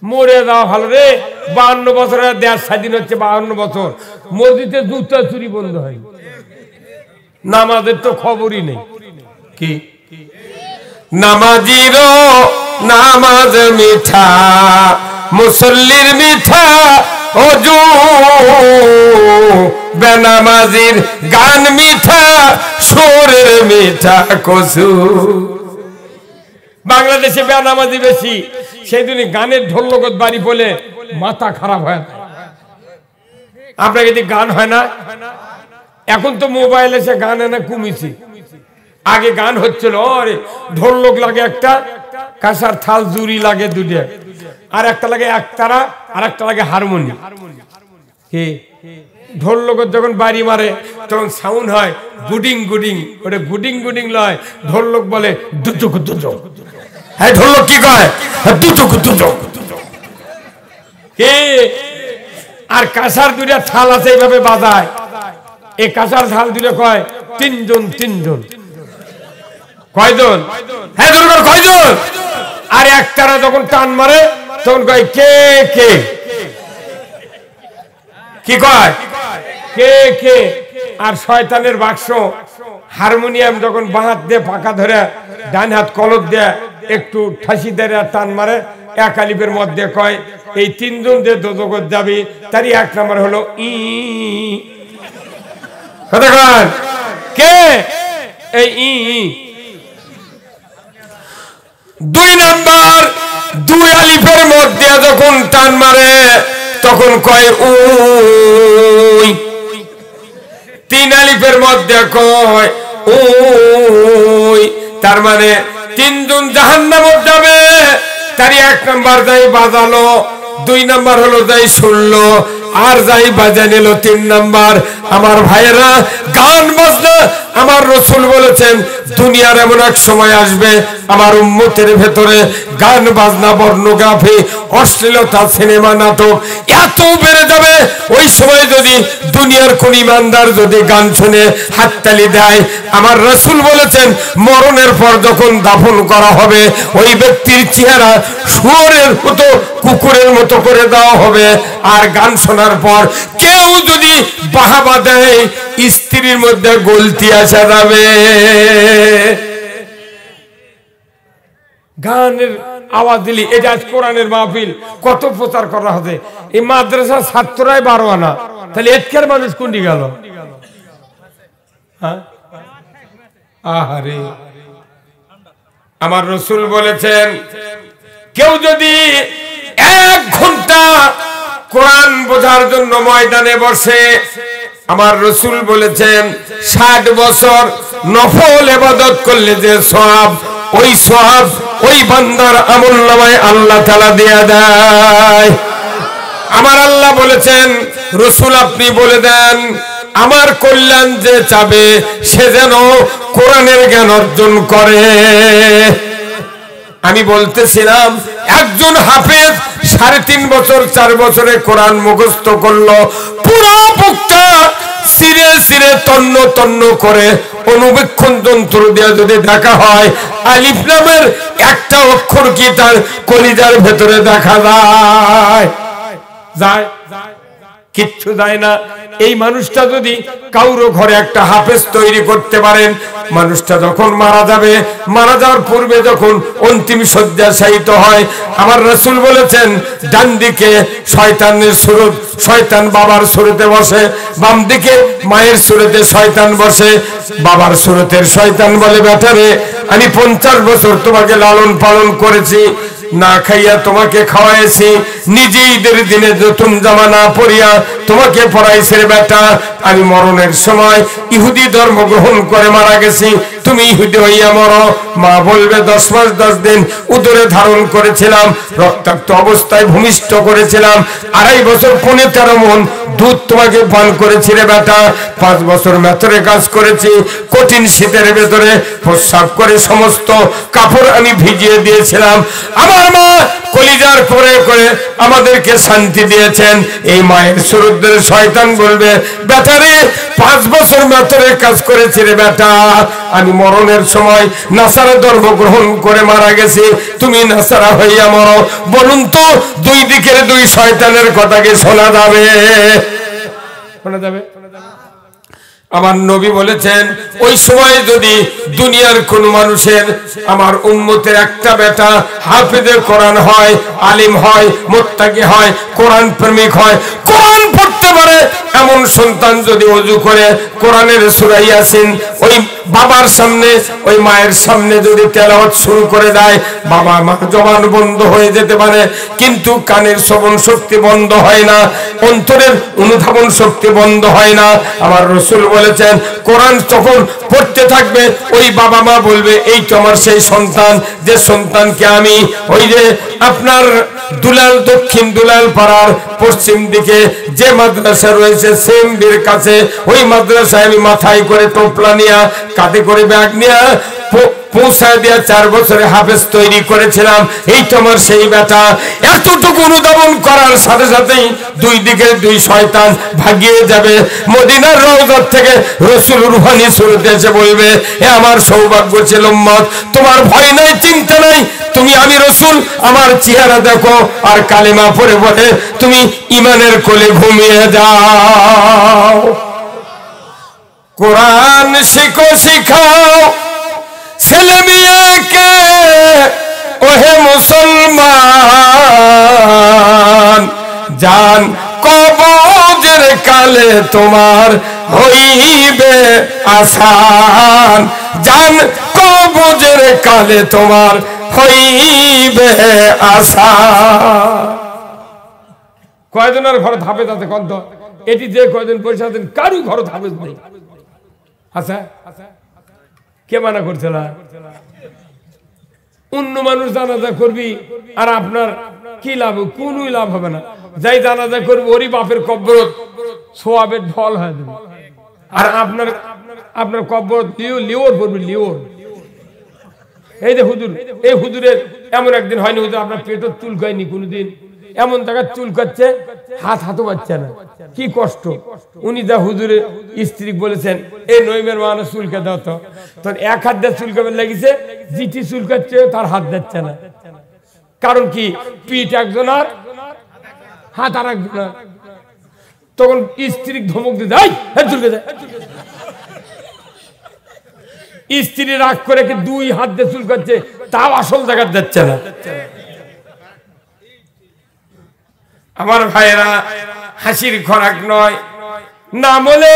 মরে যাওয়া ভালো রে। 52 বছর দেশ স্বাধীন হচ্ছে, 52 বছর মসজিদে জুতা চুরি বন্ধ হয়, নামাজের তো খবরই নেই। কি নামাজির নামাজ মিঠা, মুসল্লির মিঠা ওযু, বেনামাজির গান মিঠা, সুরের মিঠা কসু। বাংলাদেশে বেনামাজি বেশি, সেই দিন গানের ঢোল লোকত বাড়ি বলে মাথা খারাপ হয়। আপনার যদি গান হয় না, এখন তো মোবাইল এসে গান এনে কমিয়েছি। আগে গান হচ্ছিল, আরে ঢোল লোক লাগে একটা, কাঁসার থাল জুরি লাগে 2টা, আর একটা লাগে একতারা, আর একটা লাগে হারমোনিয়াম। কি ঢোল লোক যখন বাড়ি মারে তখন সাউন্ড হয় গুডিং গুডিং, ওটা গুডিং গুডিং লয়। ঢোল লোক বলে দুচুক দুচুক। হ্যাঁ, ঢোল লোক কি কয়? দুচুক দুচুক। আর কাঁসার 2টা থাল আছে, এইভাবে বাজায়। এই কাঁসার থাল 2টা কয় 3 জন 3 জন। কয়জন? হ্যাঁ, কয়জন? আর একতারা যখন টান মারে তখন কয় কে কে। কি কয়? কে কে। আর শয়তানের বাক্স হারমোনিয়াম যখন বাঁ হাত দিয়ে পাকা ধরে, ডান হাত কলর দিয়ে একটু ঠাসি ধরে টান মারে, এক আলিফের মধ্যে কয় এই 3 জন যে দোজখত যাবি তারই 1 নাম্বার হলো ই। কে? এই ই। 2 নাম্বার 2 আলিফের মধ্যে যখন টান মারে তখন কয় উই। 3 আলিফের মধ্যে কয় উই। তার মানে 3 জন জাহান্নামে যাবে, তারই 1 নাম্বার যাই বাজালো, 2 নাম্বার হলো যাই শুনলো, আর যাই বাজা নিল 3 নাম্বার। আমার ভাইয়েরা, গান বাজনা আমার রাসূল বলেছেন দুনিয়ার এমন এক সময় আসবে আমার উম্মতের ভেতরে গান বাজনা, পর্নোগ্রাফি, অশ্লীলতা, সিনেমা, নাটক এত বেড়ে যাবে, ওই সময় যদি দুনিয়ার কোন ইমানদার যদি গান শুনে হাততালি দেয়, আমার রাসূল বলেছেন মরণের পর যখন দাফন করা হবে ওই ব্যক্তির চেহারা শুয়োরের মতো, কুকুরের মতো করে দেওয়া হবে। আর গান শোনার পর কেউ যদি বাহাবা দেয়, স্ত্রীর মধ্যে গলতি আসা যাবে। গানের আওয়াজ দিলি, এটা আজ কোরআনের মাহফিল, কত প্রচার করা হবে। এই মাদ্রাসার ছাত্ররাই 12 আনা, তাহলে এতকার মানুষ কোনটি গেল? আহারে, আমার রসুল বলেছেন কেউ যদি 1 ঘন্টা কোরআন বোঝার জন্য ময়দানে বসে, আমার রসুল বলেছেন 60 বছর নফল ইবাদত করলে যে সওয়াব, ওই সওয়াব ওই বান্দার আমলনামায় আল্লাহ তাআলা দিয়ে দেয়। আমার আল্লাহ বলেছেন, রসুল আপনি বলে দেন আমার কল্যাণ যে চাবে সে যেন কোরআনের জ্ঞান অর্জন করে। আমি বলতেছিলাম একজন হাফেজ 3.5 বছর 4 বছরে কোরআন মুখস্থ করলো, পুরো বুকটা সিরে সিরে তন্ন তন্ন করে অনুবীক্ষণ যন্ত্র দিয়ে যদি দেখা হয়, আলিফ লামের একটা অক্ষর কি তার কলিজার ভেতরে দেখা যায়? কিচ্ছু যায় না। এই মানুষটা যদি কাউরো ঘরে একটা হাফেজ তৈরি করতে পারেন, মানুষটা যখন মারা যাবে, মারা যাওয়ার পূর্বে যখন অন্তিম শয্যা শায়িত হয়, আমার রাসূল বলেছেন ডান দিকে শয়তানের সুরত, শয়তান বাবার সুরতে বসে, বাম দিকে মায়ের সুরতে শয়তান বসে। বাবার সুরতের শয়তান বলে, বেটারে আমি 50 বছর তোমাকে লালন পালন করেছি, না খাইয়া তোমাকে খাওয়াইছি, নিজে ঈদের দিনে নতুন জামা না পরিয়া তোমাকে পরাইছে বেটা, আমি মরণের সময় ইহুদি ধর্ম গ্রহণ করে মারা গেছি, তুমি ইহুদি হইয়া মরো। মা বলবে 10 মাস 10 দিন উদরে ধারণ করেছিলাম, রক্তাক্ত অবস্থায় ভূমিষ্ঠ করেছিলাম, 2.5 বছর 13 মণ দুধ তোমাকে পান করেছি রে বেটা, 5 বছর মেথরে কাজ করেছি, কঠিন শীতের ভেতরে প্রস্রাব করে সমস্ত কাপড় আমি ভিজিয়ে দিয়েছিলাম। আমার মা কলিজার করে করে আমাদেরকে শান্তি দিয়েছেন। এই মায়ের সুরুদ্দের শয়তান বলবে, বেটারে 5 বছর মেথরে কাজ করেছি রে বেটা, আমি মরণের সময় নাসারা ধর্ম গ্রহণ করে মারা গেছি, তুমি নাসারা হইয়া মরো। বলুন তো 2 দিকের 2 শয়তানের কথাকে শোনা যাবে? শোনা যাবে? আমার নবী বলেছেন ওই সময় যদি দুনিয়ার কোন মানুষের, আমার উম্মতের একটা বেটা হাফেজে কোরআন হয়, আলিম হয়, মুত্তাকি হয়, কোরআন প্রেমিক হয়, কোরআন পড়তে পারে, এমন সন্তান যদি ওযু করে কোরআনের সূরা ইয়াসিন ওই বাবার সামনে, ওই মায়ের সামনে যদি তেলাওয়াত শুরু করে দেয়, বাবা মার জবান বন্ধ হয়ে যেতে পারে, কিন্তু কানের শ্রবণ শক্তি বন্ধ হয় না, অন্তরের অনুধাবন শক্তি বন্ধ হয় না। আমার রাসূল বলেছেন কোরআন যখন পড়তে থাকবে, ওই বাবা মা বলবে এই তো আমার সেই সন্তান, যে সন্তানকে আমি ওই যে আপনার দুলাল, দক্ষিণ দুলাল পাড়ার পশ্চিম দিকে যে মাদ্রাসা রয়েছে সেমবির কাছে, ওই মাদ্রাসায় আমি মাথায় করে টোপলা নিয়া, কাঁধে করে ব্যাগ নিয়া পৌঁছায় দিয়া 4 বছরে হাফেজ তৈরি করেছিলাম, এই তো আমার সেই বেটা। এতটুকু অনুধাবন করার সাথে সাথেই 2 দিকের 2 শয়তান ভাগিয়ে যাবে। মদিনার রওজা থেকে রাসূল রুহানি সুরতে এসে বলবে, এ আমার সৌভাগ্য ছিল উম্মত, তোমার ভয় নাই, চিন্তা নাই, তুমি আমি রাসূল আমার চেহারা দেখো আর কালেমা পড়ে পড়ে তুমি ঈমানের কোলে ঘুমিয়ে যাও। কোরআন শিখো, শিখাও ছেলে মেয়েকে, ওহে মুসলমান, জান কবজের কালে তোমার হইবে আসান, জান কবজের কালে তোমার হইবে আসান। কয়জনের ঘরে হাফেজ আছে কত? এটি যে কয়জন পয়সা আছেন কারু ঘরে হাফেজ নেই। আচ্ছা কে মানা করছে না? অন্য মানুষ জানাজা করবি আর আপনার কি লাভ? কোনই লাভ হবে না। যাই জানাজা করবি ওরই বাপের কবরত সোয়াবের ঢল হয়ে যাবে, আর আপনার কবরত লিওর পড়বে, লিওর। এই যে হুজুর, এই হুজুরের এমন একদিন হয়নি হুজুর আপনার পেটের চুল খায়নি কোনোদিন, এমন জায়গায় চুল কাটছে হাতও পাচ্ছে না, কি কষ্ট। উনি যা হুজুরের স্ত্রী বলেছেন, এই নইমের মানুষ চুলকে দাও তো, তখন 1 হাত দিয়ে চুলকাবে লাগিছে, জিটি চুল কাটছে তার হাত দিচ্ছে না। কারণ কি? পিঠ একজন আর হাত আর একজন। তখন স্ত্রী ধমক দিয়ে দেয়, চুলকে দেয়। স্ত্রী রাগ করে 2 হাত দিয়ে চুল কাটছে, তাও আসল জায়গা যাচ্ছে না। আমার ভাইয়েরা, হাসির খোরাক নয়, না বলে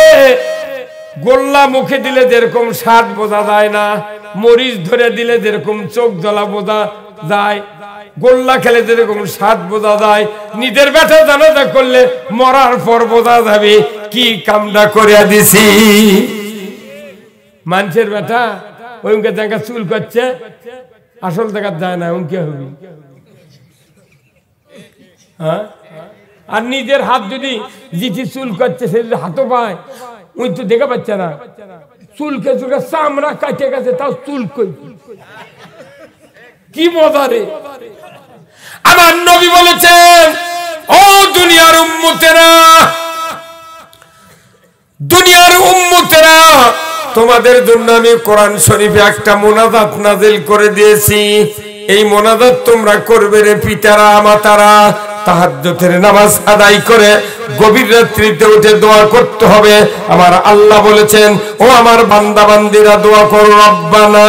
গোল্লা মুখে দিলে যেরকম স্বাদ বোঝা যায় না, মরিচ ধরে দিলে যেরকম চোখ জ্বলা বোঝা যায়, গোল্লা খেলে যেরকম স্বাদ বোঝা যায়, নিজের বেটা জানাজা করলে মরার পর বোঝা যাবে কি কামটা করে দিছি। মানুষের বেটা ওইকে জায়গা চুল করছে, আসল জায়গা যায় না, ওকে হবে। হ্যাঁ, আর নিজের হাত যদি জিটি চুল করছে, সে যদি হাতও পায়, ওই তো দেখা পাচ্ছে না, চুলকে চুলকে চামড়া কাটে গেছে, তাও চুল কই, কি মজা রে। আমার নবী বলেছেন, ও দুনিয়ার উম্মতেরা, দুনিয়ার উম্মতেরা, তোমাদের জন্য আমি কোরআন শরীফে একটা মোনাজাত নাজিল করে দিয়েছি। এই মোনাজাত তোমরা করবে রে পিতারা মাতারা, তাহাজ্জুদের নামাজ আদায় করে গভীর রাত্রিতে উঠে দোয়া করতে হবে। আমার আল্লাহ বলেছেন, ও আমার বান্দা বান্দিরা দোয়া করো, রব্বানা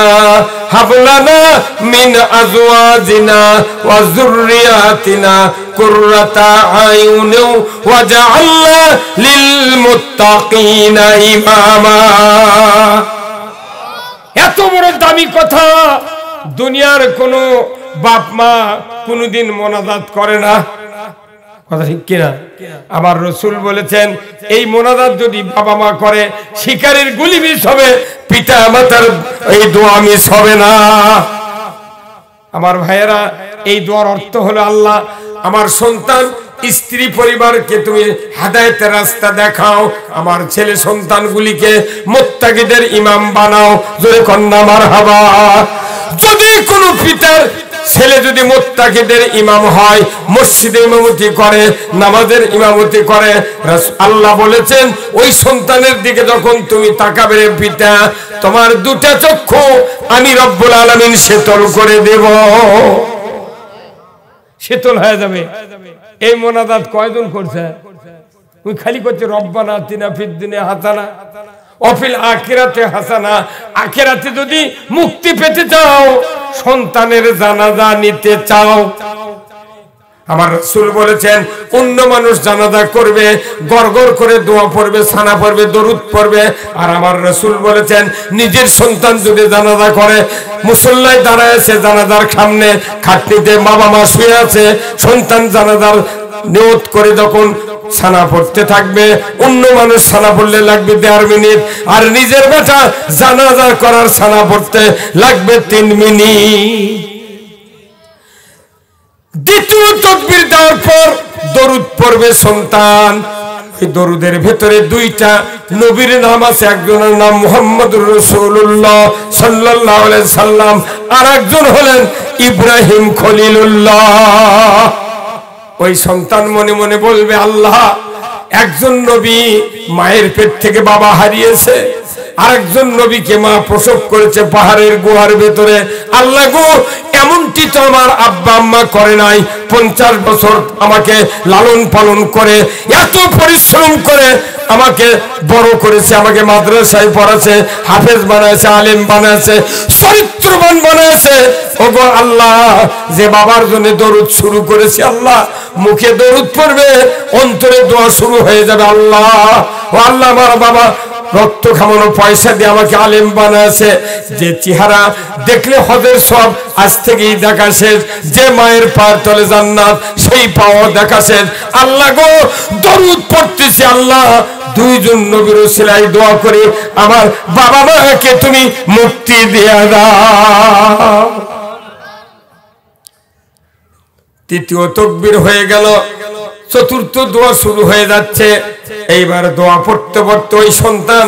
হাবলানা মিন আজওয়াজিনা ওয়া যুররিয়াতিনা কুররাতা আয়ুনিন ওয়াজআলনা লিল মুত্তাকিনা ইমামা। এত বড় দামি কথা দুনিয়ার কোনো বাপ মা কোনদিন মোনাজাত করে না, কথা ঠিক কিনা? আমার রসুল বলেছেন, এই মোনাজাত যদি বাবা মা করে শিকারের গুলি মিস হবে, পিতা মাতার এই দোয়া মিস হবে না। আমার ভাইয়েরা, এই দোয়ার অর্থ হলো, আল্লাহ আমার সন্তান স্ত্রী পরিবারকে তুমি হেদায়েতের রাস্তা দেখাও, আমার ছেলে সন্তানগুলিকে মুত্তাকিদের ইমাম বানাও। জোরে কন্যা মারহাবা। যদি কোনো পিতার ছেলে যদি মুত্তাকিদের ইমাম হয়, মসজিদে ইমামতি করে, নামাজের ইমামতি করে, আল্লাহ বলেছেন ওই সন্তানের দিকে যখন তুমি তাকাবে পিতা, তোমার দুটা চক্ষু আমি রব্বুল আলামিন শীতল করে দেব, শীতল হয়ে যাবে। এই মোনাজাত কয়জন করছে? ওই খালি করছে রব্বানা আতিনা ফিদ দুনিয়া হাসানা অফিল আখিরাতে হাসানা। আখিরাতে যদি মুক্তি পেতে চাও, সন্তানের জানাজা নিতে চাও, আমার রাসূল বলেছেন, অন্য মানুষ জানাজা করবে, গড়গড় করে দোয়া পড়বে, সানা পড়বে, দরুদ পড়বে, আর আমার রাসূল বলেছেন, নিজের সন্তান যদি জানাজা করে, মুসল্লায় দাঁড়ায় আছে জানাজার সামনে, খাটনিতে বাবা মা শুয়ে আছে, সন্তান জানাজার নিয়ত করে যখন সানা পড়তে থাকবে, অন্য মানুষ সানা পড়লে লাগবে 1.5 মিনিট, আর নিজের বেটা জানাজা করার সানা পড়তে লাগবে 3 মিনিট। দ্বিতীয় তাকবীর দেওয়ার পর দরুদ পড়বে সন্তান। এই দরুদের ভেতরে 2টা নবীর নাম আছে, একজনের নাম মুহাম্মদুর রাসূলুল্লাহ সাল্লাল্লাহু আলাইহি সাল্লাম, আর একজন হলেন ইব্রাহিম খলিলুল্লাহ। ওই সন্তান মনে মনে বলবে, আল্লাহ, একজন নবী মায়ের পেট থেকে বাবা হারিয়েছে, আরেকজন নবীকে মা প্রসব করেছে পাহাড়ের গুহার ভেতরে। আল্লাহ গো, এমনটি তো আমার আব্বা আম্মা করে নাই। 50 বছর আমাকে লালন পালন করে, এত পরিশ্রম করে আমাকে বড় করেছে, আমাকে মাদ্রাসায় পড়াছে, হাফেজ বানাইছে, আলেম বানাইছে, চরিত্রবান বানাইছে। ওগো আল্লাহ, যে বাবার জন্য দরুদ শুরু করেছে, আল্লাহ মুখে দরুদ পড়বে, অন্তরে দোয়া শুরু হয়ে যাবে। আল্লাহ, ও আল্লাহ, আমার বাবা রক্ত খামানো পয়সা দিয়ে আমাকে আলেম বানাইছে, যে চেহারা দেখলে হজের সব আজ থেকেই দেখা শেষ, যে মায়ের পায়ের তলে জান্নাত সেই পাওয়া দেখা শেষ। আল্লাহ গো, দরুদ পড়তেছি, আল্লাহ 2 জন নবীর ওসিলায় দোয়া করে আমার বাবা মাকে তুমি মুক্তি দিয়ে দাও। তৃতীয় তাকবীর হয়ে গেল, চতুর্থ দোয়া শুরু হয়ে যাচ্ছে। এইবার দোয়া পড়তে পড়তে ওই সন্তান,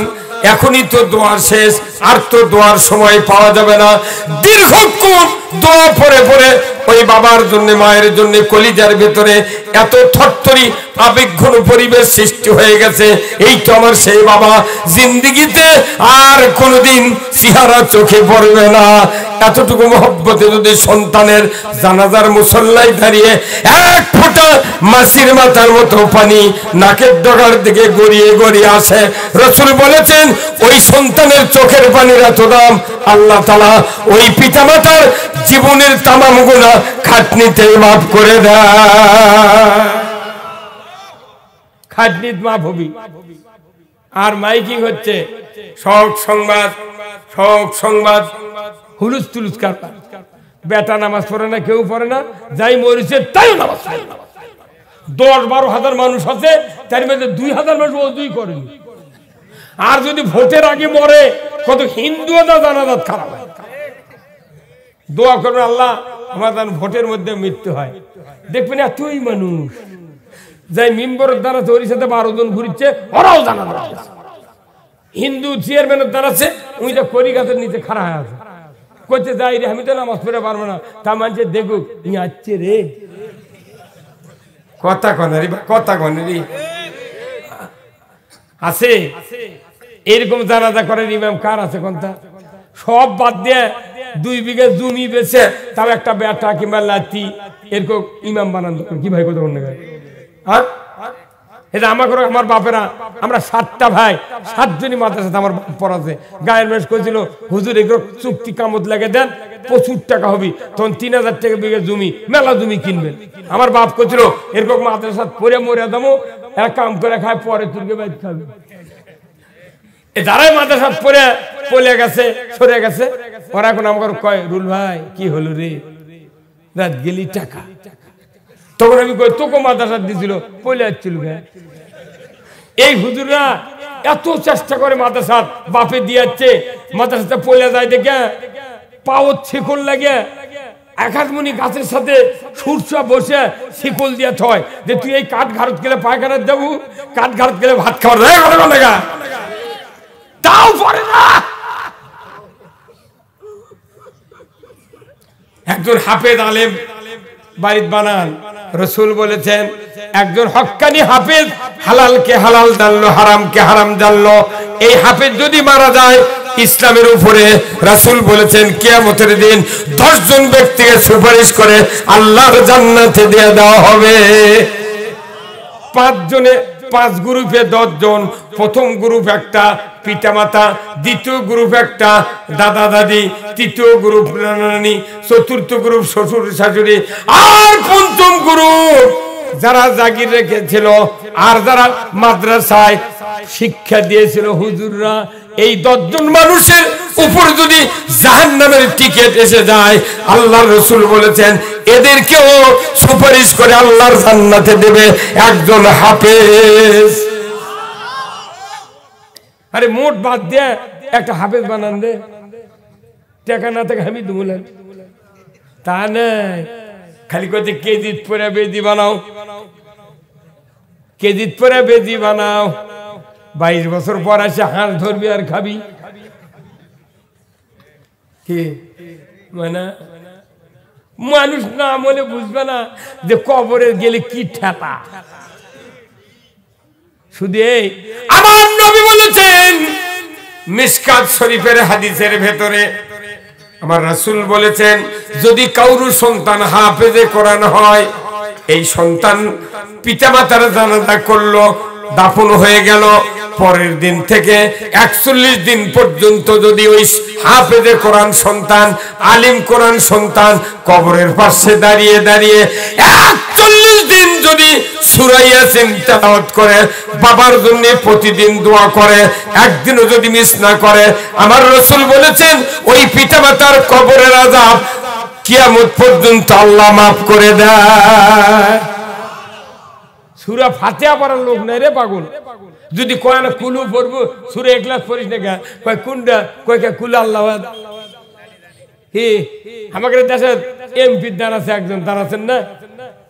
এখনই তো দোয়ার শেষ, আর তো দোয়ার সময় পাওয়া যাবে না। দীর্ঘক্ষণ দোয়া পড়ে পড়ে ওই বাবার জন্য, মায়ের জন্য কলিজার ভেতরে এত থরথরি আবেগঘন পরিবেশ সৃষ্টি হয়ে গেছে। এই তো আমার সেই বাবা, জিন্দেগিতে আর কোনোদিন চেহারা চোখে পড়বে না। এতটুকু মহব্বতে যদি সন্তানের জানাজার মুসল্লায় দাঁড়িয়ে এক ফোঁটা মাছির মাথার মতো পানি নাকের ডগার দিকে গড়িয়ে গড়িয়ে আসে, রাসূল বলেছেন ওই সন্তানের চোখের পানির এত দাম, আল্লাহ তাআলা ওই পিতামাতার জীবনের তামাম গুনাহ খাটনিতে মাফ করে দেয়। খাটনিত মাফ হবি। আর মাইকিং হচ্ছে শোক সংবাদ, শোক সংবাদ, হুলুস তুলুস কারবার। বেটা নামাজ পড়ে না, কেউ পড়ে না, যাই মরেছে তাই নামাজ পড়ে না। 10-12 হাজার মানুষ আছে, তার মধ্যে 2000 মানুষ ওযুই করেনি। আর যদি ভোটের আগে মরে, কত হিন্দুও না জানাজাত খারাপ হয়। দোয়া করবেন আল্লাহ আমার যেন ভোটের মধ্যে মৃত্যু হয়। দেখবেন এতই মানুষ যাই মেম্বরের দ্বারা ওর সাথে 12 জন ঘুরিচ্ছে, ওরাও জানাজাত আছে। হিন্দু চেয়ারম্যানের দ্বারা আছে, ওই যে করি গাছের নিচে খাড়া হয়ে আছে, কইতে যাই রে আমি তো নামাজ পড়ে পারবো না, তা মানছে দেখুক ই আসছে রে। কথা কনারি কথা কনারি আছে এরকম জানাজা করেন ইমাম কার আছে কোনটা? সব বাদ দিয়ে 2 বিঘা জমি বেচে তাও একটা বেটা কিংবা লাতি এরকম ইমাম বানান দরকার। কি ভাই কথা বলতে গেলে এটা আমাকে আমার বাপেরা, আমরা 7টা ভাই, 7 জনই মাদ্রাসাতে আমার বাপ পড়াছে। গায়ের মেশ করেছিল হুজুর এগুলো চুক্তি কামত লাগে দেন, প্রচুর টাকা হবে, তখন 3000 টাকা বিঘা জমি, মেলা জমি কিনবেন। আমার বাপ করেছিল এরকম মাদ্রাসা পড়ে মরে দামো, এক কাম করে খায়, পরে তুলকে বাইর খাবে। যারাই মাদ্রাসা পড়ে পলে গেছে, সরে গেছে, ওরা এখন আমাকে কয় রুল ভাই কি হলো রে, রাত গেলি টাকা। তখন আমি কই তোকে মাদ্রাসা দিছিল, পলে আসছিল। এই হুজুররা এত চেষ্টা করে মাদ্রাসা বাপে দিয়াচ্ছে, মাদ্রাসাতে পলে যায় দেখে পাওয়ার শিকল লাগে, একাধমনি গাছের সাথে সূর্যা বসে শিকল দিয়া থয় যে তুই এই কাঠ ঘাড়ত গেলে পায়খানার যাবো, কাঠ ঘাড়ত গেলে ভাত খাওয়ার দেখা, তাও পারে না। একজন হাফেজ আলেম বাড়িতে বানান, রাসূল বলেছেন একজন হক্কানি হাফেজ হালালকে হালাল জানলো, হারামকে হারাম জানলো। এই হাফেজ যদি মারা যায় ইসলামের উপরে, রাসূল বলেছেন কিয়ামতের দিন 10 জন ব্যক্তিকে সুপারিশ করে আল্লাহর জান্নাতে দিয়ে দেওয়া হবে। 5 জনে 5 গ্রুপে 10 জন। প্রথম গ্রুপ একটা পিতামাতা, দ্বিতীয় গ্রুপ একটা দাদা দাদি, তৃতীয় গ্রুপ নানি, চতুর্থ গ্রুপ শ্বশুর শাশুড়ি, আর পঞ্চম গ্রুপ যারা জাগির রেখেছিল আর যারা মাদ্রাসায় শিক্ষা দিয়েছিল হুজুররা। এই 10 জন মানুষের উপর যদি জাহান্নামের টিকিট এসে যায়, আল্লাহর রাসূল বলেছেন এদেরকেও সুপারিশ করে আল্লাহর জান্নাতে দেবে একজন হাফেজ। আরে মোট বাদ দিয়ে একটা হাফেজ বানান দে, টাকা না থেকে আমি দুমুলেন তা নাই। খালি কইতে কেজিত পরে বেদি বানাও, কেজিত পরে বেদি বানাও। 22 বছর পর আসে হাঁস ধরবি আর খাবি। কি মানে মানুষ না মনে বুঝবে না যে কবরে গেলে কি ঠেলা। শুধু এই আমার নবী বলেছেন মিশকাত শরীফের হাদিসের ভেতরে, আমার রাসূল বলেছেন যদি কাউরু সন্তান হাফেজে কোরআন হয়, এই সন্তান পিতামাতার জানাজা করলো, দাফন হয়ে গেল, পরের দিন থেকে 41 দিন পর্যন্ত যদি ওই হাফেজে কোরআন সন্তান, আলিম কোরআন সন্তান কবরের পাশে দাঁড়িয়ে দাঁড়িয়ে 41 দিন যদি সূরা ইয়াসিন তেলাওয়াত করে, বাবার জন্য প্রতিদিন দোয়া করে, একদিনও যদি মিস না করে, আমার রাসূল বলেছেন ওই পিতামাতার কবরের আযাব কিয়ামত পর্যন্ত আল্লাহ মাফ করে দেয়। সূরা ফাতিহা পড়ার লোক নাই রে পাগল। যদি কয় না কুলু পড়বো, সূরা ইখলাস পড়িস না কেন, কয় কোনটা, কয় কে কুল আল্লাহ। হে আমাদের দেশে এমপি দান আছে একজন, তার আছেন না,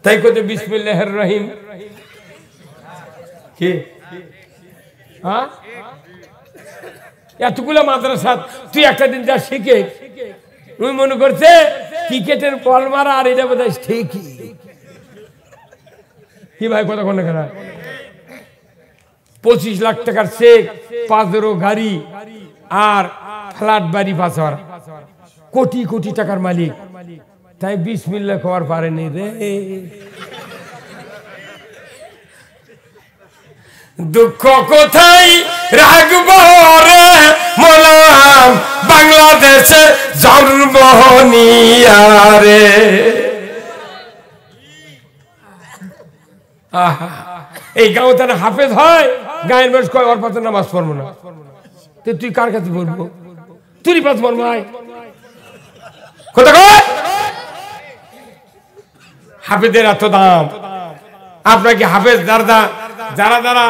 তাই কইতে বিসমিল্লাহির রহিম। কি হ্যাঁ এতগুলো মাদ্রাসা তুই একটা দিন যা শিখে, তুই মনে করছে ক্রিকেটের বল মারা আর এটা বোধ হয় ঠিকই। কি ভাই কথা কোন খেলা? 25 লাখ টাকার চেক, 5 গাড়ি আর ফ্ল্যাট বাড়ি 5 কোটি কোটি টাকার মালিক, তাই বিসমিল্লাহ খাওয়ার পারেনি রে। দুঃখ কোথায় রাখবো রে মোলাম, বাংলাদেশে জন্ম নিয়া রে। এই গাঁও তারা হাফেজ হয়, গায়ের মানুষ কয় ওর পাতে নামাজ পড়বো না। তুই কার কাছে পড়বো? তুই পাঁচ পড়বো কথা কয়। হাফেজের এত দাম। আপনাকে হাফেজ যারা যারা যারা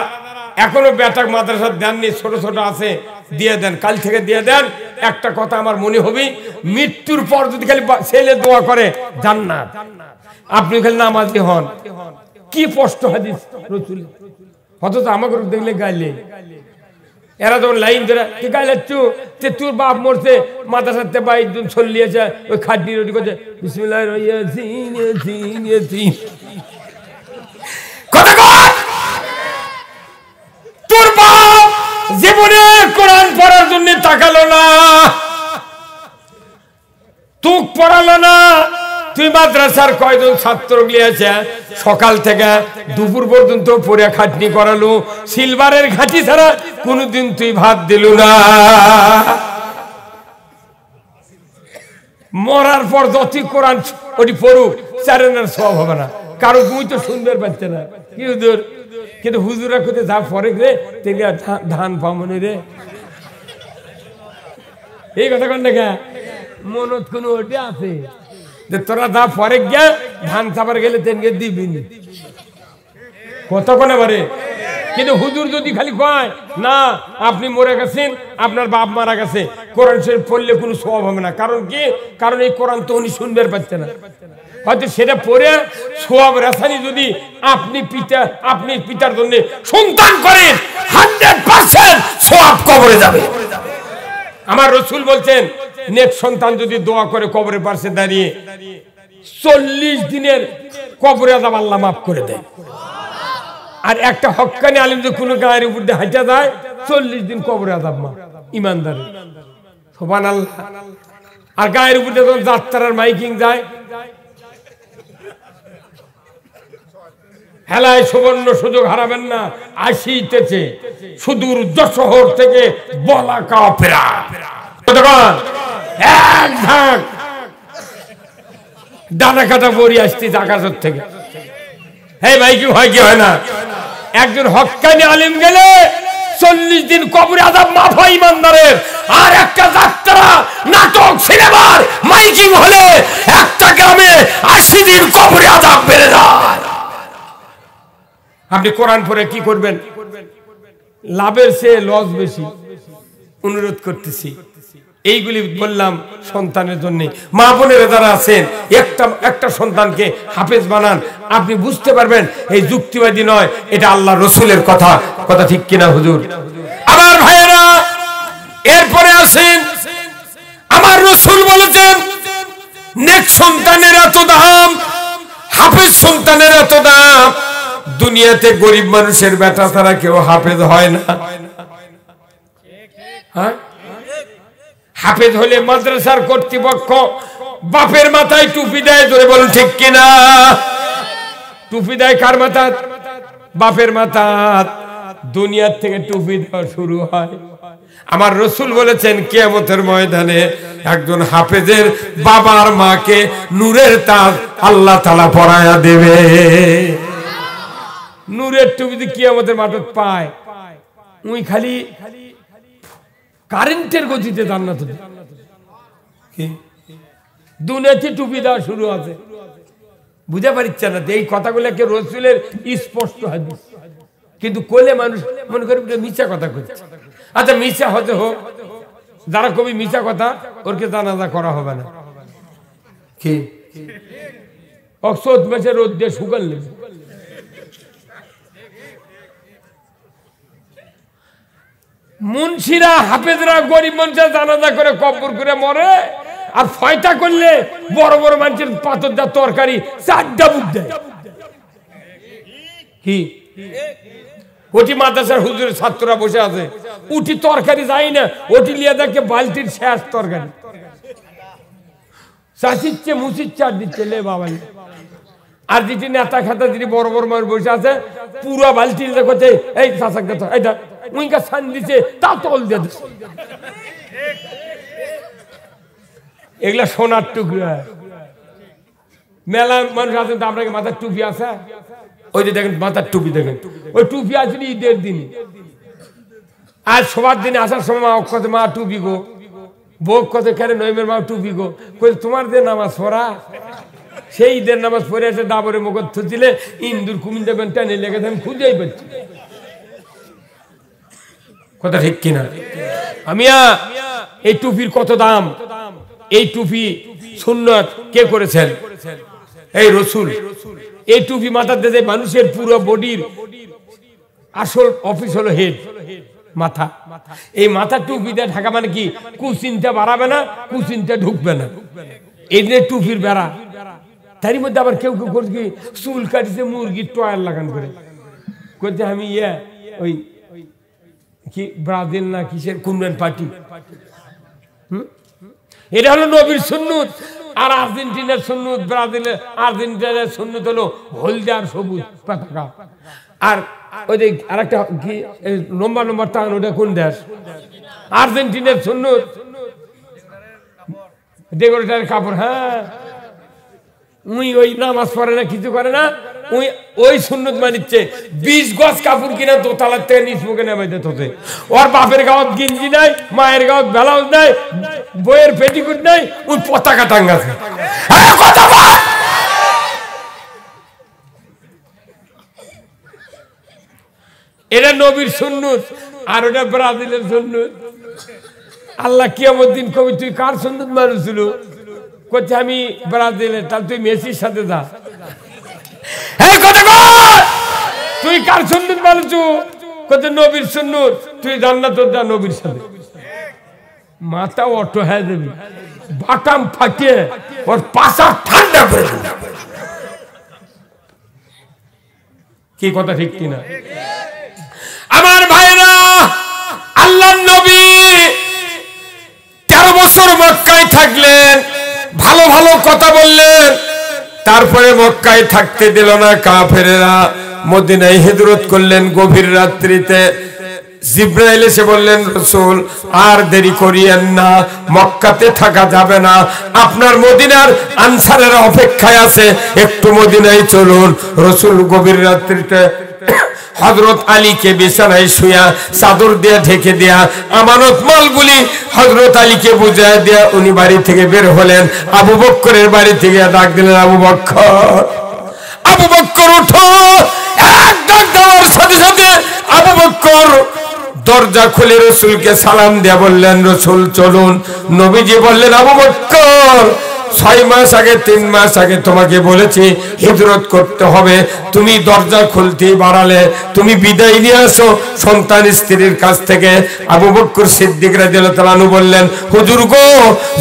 এখনো বেটাক মাদ্রাসা দেননি, ছোট ছোট আছে, দিয়ে দেন, কাল থেকে দিয়ে দেন। একটা কথা আমার মনে হবে, মৃত্যুর পর যদি খালি ছেলে দোয়া করে জান্নাত, আপনি খালি নামাজি হন। কি স্পষ্ট হাদিস রাসূল, অথচ আমাকে দেখলে গাইলে। এরা যখন লাইন ধরে কি গাইলাচ্ছু, তোর বাপ মরছে মাদ্রাসাতে বা একজন চলিয়েছে, ওই খাটনি রুটি করছে বিসমিল্লাহির কথা কয়। তোর বাপ জীবনে কোরআন পড়ার জন্য তাকালো না, তুক পড়ালো না। তুই মাদ্রাসার কয়জন ছাত্র গিয়েছে, সকাল থেকে দুপুর পর্যন্ত পড়ে খাটনি করালো, সিলভারের ঘাটি ছাড়া কোনদিন তুই ভাত দিল না। মরার পর যতই কোরআন ওটি পড়ুক, চারেনার সব হবে না, কারো গুই তো সুন্দর পাচ্ছে না। কি হুজুর, কিন্তু হুজুরা কোথায় যা পরে রে তেলে ধান পামনি রে, এই কথা কন দেখা মনত কোন ওটি আছে যে তোরা যা পরে গিয়া ধান চাপার গেলে তেনকে দিবি কত কোনে পারে। কিন্তু হুজুর যদি খালি কয় না আপনি মরে গেছেন, আপনার বাপ মারা গেছে, কোরআন শরীফ পড়লে কোনো সওয়াব হবে না। কারণ কি? কারণ এই কোরআন তো উনি শুনবে পাচ্ছে না। হয়তো সেটা পড়ে সওয়াব রাসানি যদি আপনি পিতার জন্য সন্তান করেন, 100% সওয়াব কবরে যাবে। আমার রাসূল বলছেন, নেক সন্তান যদি দোয়া করে কবরের পাশে দাঁড়িয়ে, 40 দিনের কবরে আযাব আল্লাহ মাফ করে দেয়। আর একটা হক্কানি আলেম যে কোনো গায়ের উপর দিয়ে হাঁটা যায়, 40 দিন কবরে আযাব মাফ। ইমানদার সুবহানাল্লাহ। আর গায়ের উপর দিয়ে যখন যাত্রার মাইকিং যায়, হেলায় সুবর্ণ সুযোগ হারাবেন না, আসিতেছে সুদূর যশোহর থেকে বলা কাফেরা, এক ঝাঁক ডানা কাটা বড়ি আসছে আকাশের থেকে। হ্যাঁ ভাই, কি হয় কি হয় না? একজন হক্কানি আলিম গেলে 40 দিন কবরে আযাব মাফ হয় ইমানদারের। আর একটা যাত্রা নাটক সিনেমার মাইকিং হলে একটা গ্রামে 80 দিন কবরে আযাব বেড়ে যায়। আপনি কোরআন পড়ে কি করবেন? লাভের চেয়ে লস বেশি। অনুরোধ করতেছি, এইগুলি বললাম সন্তানের জন্য। মা বোনেরা যারা আছেন, একটা সন্তানকে হাফেজ বানান, আপনি বুঝতে পারবেন এই যুক্তিবাদী নয়, এটা আল্লাহ রসুলের কথা। কথা ঠিক কিনা হুজুর? আমার ভাইয়েরা, এরপরে আসেন, আমার রসুল বলেছেন নেক সন্তানের এত দাম, হাফেজ সন্তানের এত দাম। দুনিয়াতে গরিব মানুষের বেটা ছাড়া কেউ হাফেজ হয় না। হ্যাঁ, হাফেজ হলে মাদ্রাসার কর্তৃপক্ষ বাপের মাথায় টুপি দেয়, ধরে বলুন ঠিক কিনা? টুপি দেয় কার মাথায়? বাপের মাথায়। দুনিয়ার থেকে টুপি দেওয়া শুরু হয়। আমার রসুল বলেছেন কিয়ামতের ময়দানে একজন হাফেজের বাবার মাকে নূরের তাজ আল্লাহ তাআলা পরায়া দেবে। নূরের টুপি কিয়ামতের মাঠে পায়, উই খালি কারেন্টের গতিতে জান্নাত। দুনিয়াতে টুপি দেওয়া শুরু আছে, বুঝে পারিচ্ছে না। এই কথাগুলোকে রসুলের স্পষ্ট হাদিস, কিন্তু কোলে মানুষ মনে করে মিথ্যা কথা করছে। আচ্ছা, মিথ্যা হতে হোক, যারা কবি মিথ্যা কথা, ওরকে জানাজা করা হবে না। কি অক্সর মেসে রোদ দিয়ে শুকাল নেবে। মুন্সিরা হাফেজরা গরিব মানুষের জানাজা করে কবর করে মরে, আর ফয়টা করলে বড় বড় মানুষের পাথর দেওয়ার তরকারি 4টা বুক দেয়। কি ওটি মাদ্রাসার হুজুরের ছাত্ররা বসে আছে, উঠি তরকারি যায় না, ওটি লিয়ে দেখে বালতির শেষ তরকারি। চাচিচ্ছে মুচিচ্ছে আর দিচ্ছে লে বাবা। আর যেটি নেতা খাতা যিনি বড় বড় মানুষ বসে আছে পুরো বালতি করছে এই চাচাক দেখো এইটা উইকা ছান দিচ্ছে তা তল দিয়ে দিচ্ছে। এগুলা সোনার টুকরা। মেলা মানুষ আছেন তো আপনাকে মাথার টুপি আছে, ওই যে দেখেন মাথার টুপি দেখেন, ওই টুপি আছে ঈদের দিন। আর সবার দিনে আসার সময় মা কত মা টুপি গো, বউ কত কেন নইমের মা টুপি গো, তোমার যে নামাজ পড়া সেই ঈদের নামাজ পড়ে এসে ডাবরে মুখ থুচিলে ইন্দুর কুমিন দেবেন টেনে লেগে আমি খুঁজেই পাচ্ছি। কথা ঠিক কিনা? আমিয়া এই টুপির কত দাম? এই টুপি সুন্নাত কে করেছেন? এই রসুল। এই টুপি মাথার দিতে মানুষের পুরো বডির আসল অফিস হলো হেড, মাথা। এই মাথা টুপি দিয়ে ঢাকা মানে কি কুচিন্তা বাড়াবে না, কুচিন্তা ঢুকবে না, এই যে টুপির বেড়া। তারই মধ্যে আবার কেউ কেউ করছে কি চুল কাটিছে মুরগির টয়ার লাগান করে করছে আমি ওই কি ব্রাজিল না কিসের কুমরান পার্টি। এটা হলো নবীর সুন্নত। আর আর্জেন্টিনার সুন্নত, ব্রাজিলের আর্জেন্টিনার সুন্নত হলো হলদে আর সবুজ পতাকা। আর ওই যে আরেকটা কি লম্বা লম্বা টান, ওটা কোন দেশ? আর্জেন্টিনার সুন্নত ডেকোরেটার কাপড়। হ্যাঁ, ওই নামাজ পড়ে না, কিছু করে না, ওই সুন্নত মানিচ্ছে। 20 গজ কাপড় কিনা দোতলার থেকে নিচ মুখে নেমে দিতে হচ্ছে। ওর বাপের গাঁত গিঞ্জি নাই, মায়ের গাঁত ব্লাউজ নাই, বইয়ের পেটিকুট নাই, ওই পতাকা টাঙ্গাছে। এটা নবীর সুন্নত আর ওটা ব্রাজিলের সুন্নত। আল্লাহ কিয়ামত দিন কবি তুই কার সুন্নত মানুষছিল? করছে আমি ব্রাজিলের। তাহলে তুই মেসির সাথে যা। তুই কার সুন্নত মানুষ? করছে নবীর সুন্নত। তুই জান্নাত যা নবীর সাথে। মাথা অটো হয়ে যাবি, বাটাম ফাটিয়ে ওর পাশা ঠান্ডা করে দিবি। কি কথা ঠিক কিনা? আমার ভাইরা, আল্লাহর নবী 13 বছর মক্কায় থাকলেন, ভালো ভালো কথা বললেন, তারপরে মক্কায় থাকতে দিল না কাফেরেরা। মদিনায় হিজরত করলেন গভীর রাত্রিতে। জিব্রাইল এসে বললেন, রাসূল আর দেরি করিয়েন না, মক্কাতে থাকা যাবে না, আপনার মদিনার আনসারেরা অপেক্ষায় আছে, একটু মদিনায় চলুন। রাসূল গভীর রাত্রিতে হযরত আলীকে বিছানায় শুয়া চাদর দিয়ে ঢেকে দেয়া আমানত মালগুলি হযরত আলীকে বুঝায় দেয়া উনি বাড়ি থেকে বের হলেন। আবু বকরের বাড়ি থেকে ডাক দিলেন, আবু বকর, আবু বকর উঠো। এক ডাক দেওয়ার সাথে সাথে আবু বকর দরজা খুলে রাসূলকে সালাম দিয়ে বললেন, রাসূল চলুন। নবীজি বললেন, আবু বকর 6 মাস আগে 3 মাস আগে তোমাকে বলেছি হিজরত করতে হবে, তুমি দরজা খুলতে বাড়ালে, তুমি বিদায় নিয়ে আসো সন্তান স্ত্রীর কাছ থেকে। আবু বকর সিদ্দিক রাদিয়াল্লাহু তাআলা আনহু বললেন, হুজুর গো,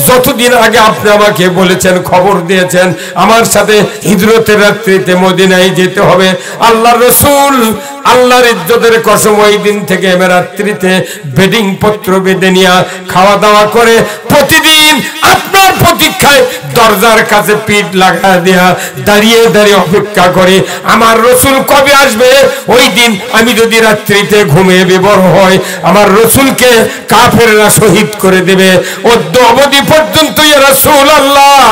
যতদিন আগে আপনি আমাকে বলেছেন, খবর দিয়েছেন আমার সাথে হিজরতের রাত্রিতে মদিনায় যেতে হবে, আল্লাহর রাসূল আল্লাহর ইজ্জতের কসম ওই দিন থেকে আমি রাত্রিতে বেডিং পত্র বেঁধে নিয়ে খাওয়া দাওয়া করে প্রতিদিন আপনার প্রতীক্ষায় দরজার কাছে পিঠ লাগা দেয়া দাঁড়িয়ে দাঁড়িয়ে অপেক্ষা করে আমার রাসূল কবে আসবে। ওই দিন আমি যদি রাত্রিতে ঘুমিয়ে বিবর হয়, আমার রাসূলকে কাফেররা শহীদ করে দেবে। অদ্য অবধি পর্যন্ত ইয়া রাসূলুল্লাহ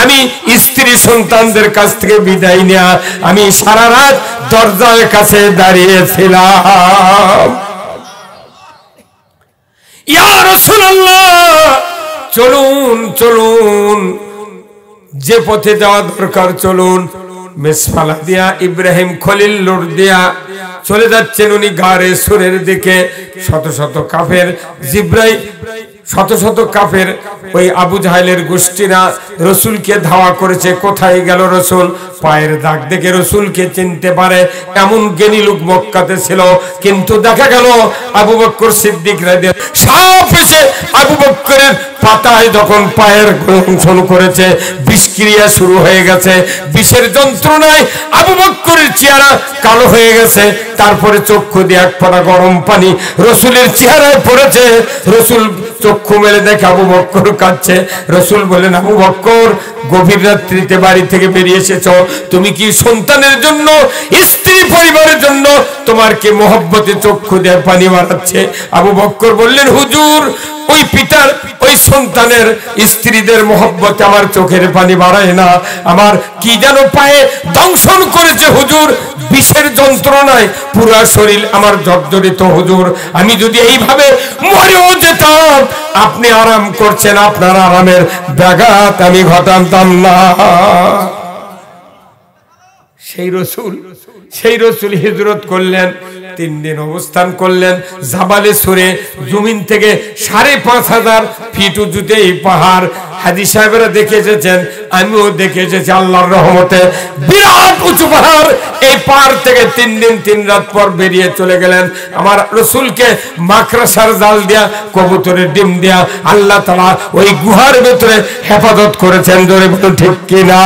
আমি স্ত্রী সন্তানদের কাছ থেকে বিদায় নেয়া আমি সারা রাত দরজার কাছে দাঁড়িয়েছিলাম। ইয়া রাসূলুল্লাহ চলুন চলুন, যে পথে যাওয়া দরকার চলুন। মেসফালা দিয়া ইব্রাহিম খলিল লোড দিয়া চলে যাচ্ছেন উনি গারে সুরের দিকে। শত শত কাফের জিব্রাইল, শত শত কাফের ওই আবু জাহেলের গোষ্ঠীরা রাসূলকে ধাওয়া করেছে। কোথায় গেল রাসূল? পায়ের দাগ দেখে রাসূলকে চিনতে পারে এমন জ্ঞানী লোক মক্কাতে ছিল। কিন্তু দেখা গেল আবু বকর সিদ্দিক রাদিয়াল্লাহু সব এসে আবু বকরের পাতায় যখন পায়ের দংশন করেছে, বিষক্রিয়া শুরু হয়ে গেছে, বিষের যন্ত্রণায় আবু বকরের চেহারা কালো হয়ে গেছে। তারপরে চক্ষু দিয়ে এক ফোঁটা গরম পানি রসুলের চেহারায় পড়েছে। রসুল চক্ষু মেলে দেখে আবু বকর কাঁদছে। রসুল বলেন, আবু বকর, গভীর রাত্রিতে বাড়ি থেকে বেরিয়ে এসেছ, তুমি কি সন্তানের জন্য, স্ত্রী পরিবারের জন্য তোমার কি মহব্বতে চক্ষু দিয়ে পানি মারাচ্ছে? আবু বকর বললেন, হুজুর, ওই পিতার, ওই সন্তানের স্ত্রীদের মহব্বতে আমার চোখের পানি বাড়ায় না, আমার কি যেন পায়ে দংশন করেছে হুজুর, বিষের যন্ত্রণায় পুরা শরীর আমার জর্জরিত হুজুর, আমি যদি এইভাবে মরেও যেতাম, আপনি আরাম করছেন, আপনার আরামের ব্যাঘাত আমি ঘটাতাম না। সেই রসুল হিজরত করলেন, 3 দিন অবস্থান করলেন জাবালে সুরে, জমিন থেকে 5,500 ফিট উঁচুতে এই পাহাড়। হাজী সাহেবেরা দেখে এসেছেন, আমিও দেখে এসেছি, আল্লাহর রহমতে বিরাট উঁচু পাহাড়। এই পাহাড় থেকে 3 দিন 3 রাত পর বেরিয়ে চলে গেলেন। আমার রসুলকে মাকড়সার জাল দিয়া, কবুতরের ডিম দিয়া আল্লাহ তাআলা ওই গুহার ভেতরে হেফাজত করেছেন। জোরে বলুন ঠিক কিনা?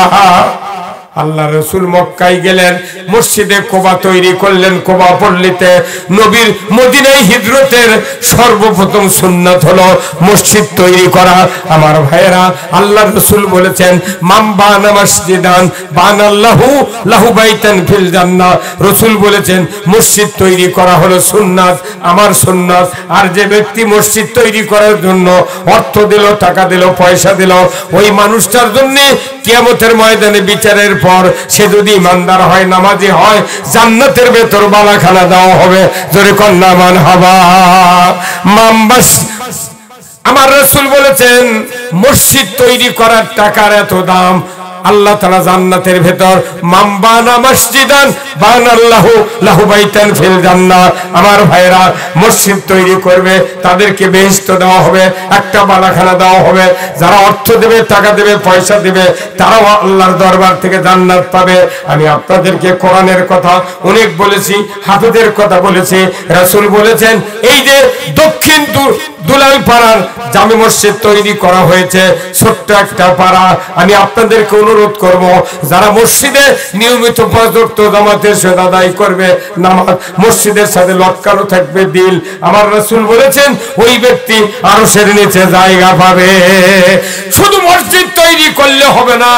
আল্লাহ রসুল মক্কায় গেলেন, মসজিদে কোবা তৈরি করলেন। কোবা পল্লীতে নবীর মদিনায় হিজরতের সর্বপ্রথম সুন্নাত হলো মসজিদ তৈরি করা। আমার ভাইয়েরা, আল্লাহ রসুল বলেছেন, মাম বানা মসজিদান বানাল্লাহু লাহু বাইতান ফিল জান্নাহ। রসুল বলেছেন, মসজিদ তৈরি করা হলো সুন্নাত, আমার সুন্নাত। আর যে ব্যক্তি মসজিদ তৈরি করার জন্য অর্থ দিল, টাকা দিল, পয়সা দিল, ওই মানুষটার জন্য কিয়ামতের ময়দানে বিচারের পর সে যদি ইমানদার হয়, নামাজি হয়, জান্নাতের ভেতর বালাখানা দেওয়া হবে। জোরে কন্যা মান হাবা মাম্বাস। আমার রাসূল বলেছেন, মসজিদ তৈরি করার টাকার এত দাম, আল্লাহ তাআলা জান্নাতের ভেতর মান বানা মসজিদান বানাল্লাহু লাহু বাইতান ফিল জান্নাহ। আমার ভাইরা, মসজিদ তৈরি করবে তাদেরকে বেহেশত দেওয়া হবে, একটা বালাখানা দেওয়া হবে। যারা অর্থ দেবে, টাকা দেবে, পয়সা দেবে, তারাও আল্লাহর দরবার থেকে জান্নাত পাবে। আমি আপনাদেরকে কোরআনের কথা অনেক বলেছি, হাফেজের কথা বলেছি। রাসূল বলেছেন, এই যে দক্ষিণ দুলাল পাড়ার জামে মসজিদ তৈরি করা হয়েছে, ছোট্ট একটা পাড়া। আমি আপনাদেরকে অনুরোধ করব, যারা মসজিদে নিয়মিত 5 ওয়াক্ত জামাতের সাথে আদায় করবে, নামাজ মসজিদের সাথে লটকানো থাকবে দিল, আমার রাসূল বলেছেন ওই ব্যক্তি আরশের নিচে জায়গা পাবে। শুধু মসজিদ তৈরি করলে হবে না,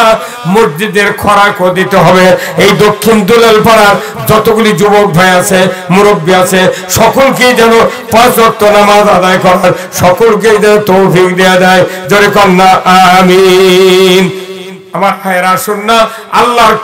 মসজিদের খোরাকও দিতে হবে। এই দক্ষিণ দুলাল পাড়ার যতগুলি যুবক ভাই আছে, মুরব্বী আছে, সকলকেই যেন 5 ওয়াক্ত নামাজ আদায় করার সকলকেই যেন তৌফিক দেয়া যায়। জোরে কন্যা আমিন। আমার ভাইয়েরা, আসুন না, আল্লাহর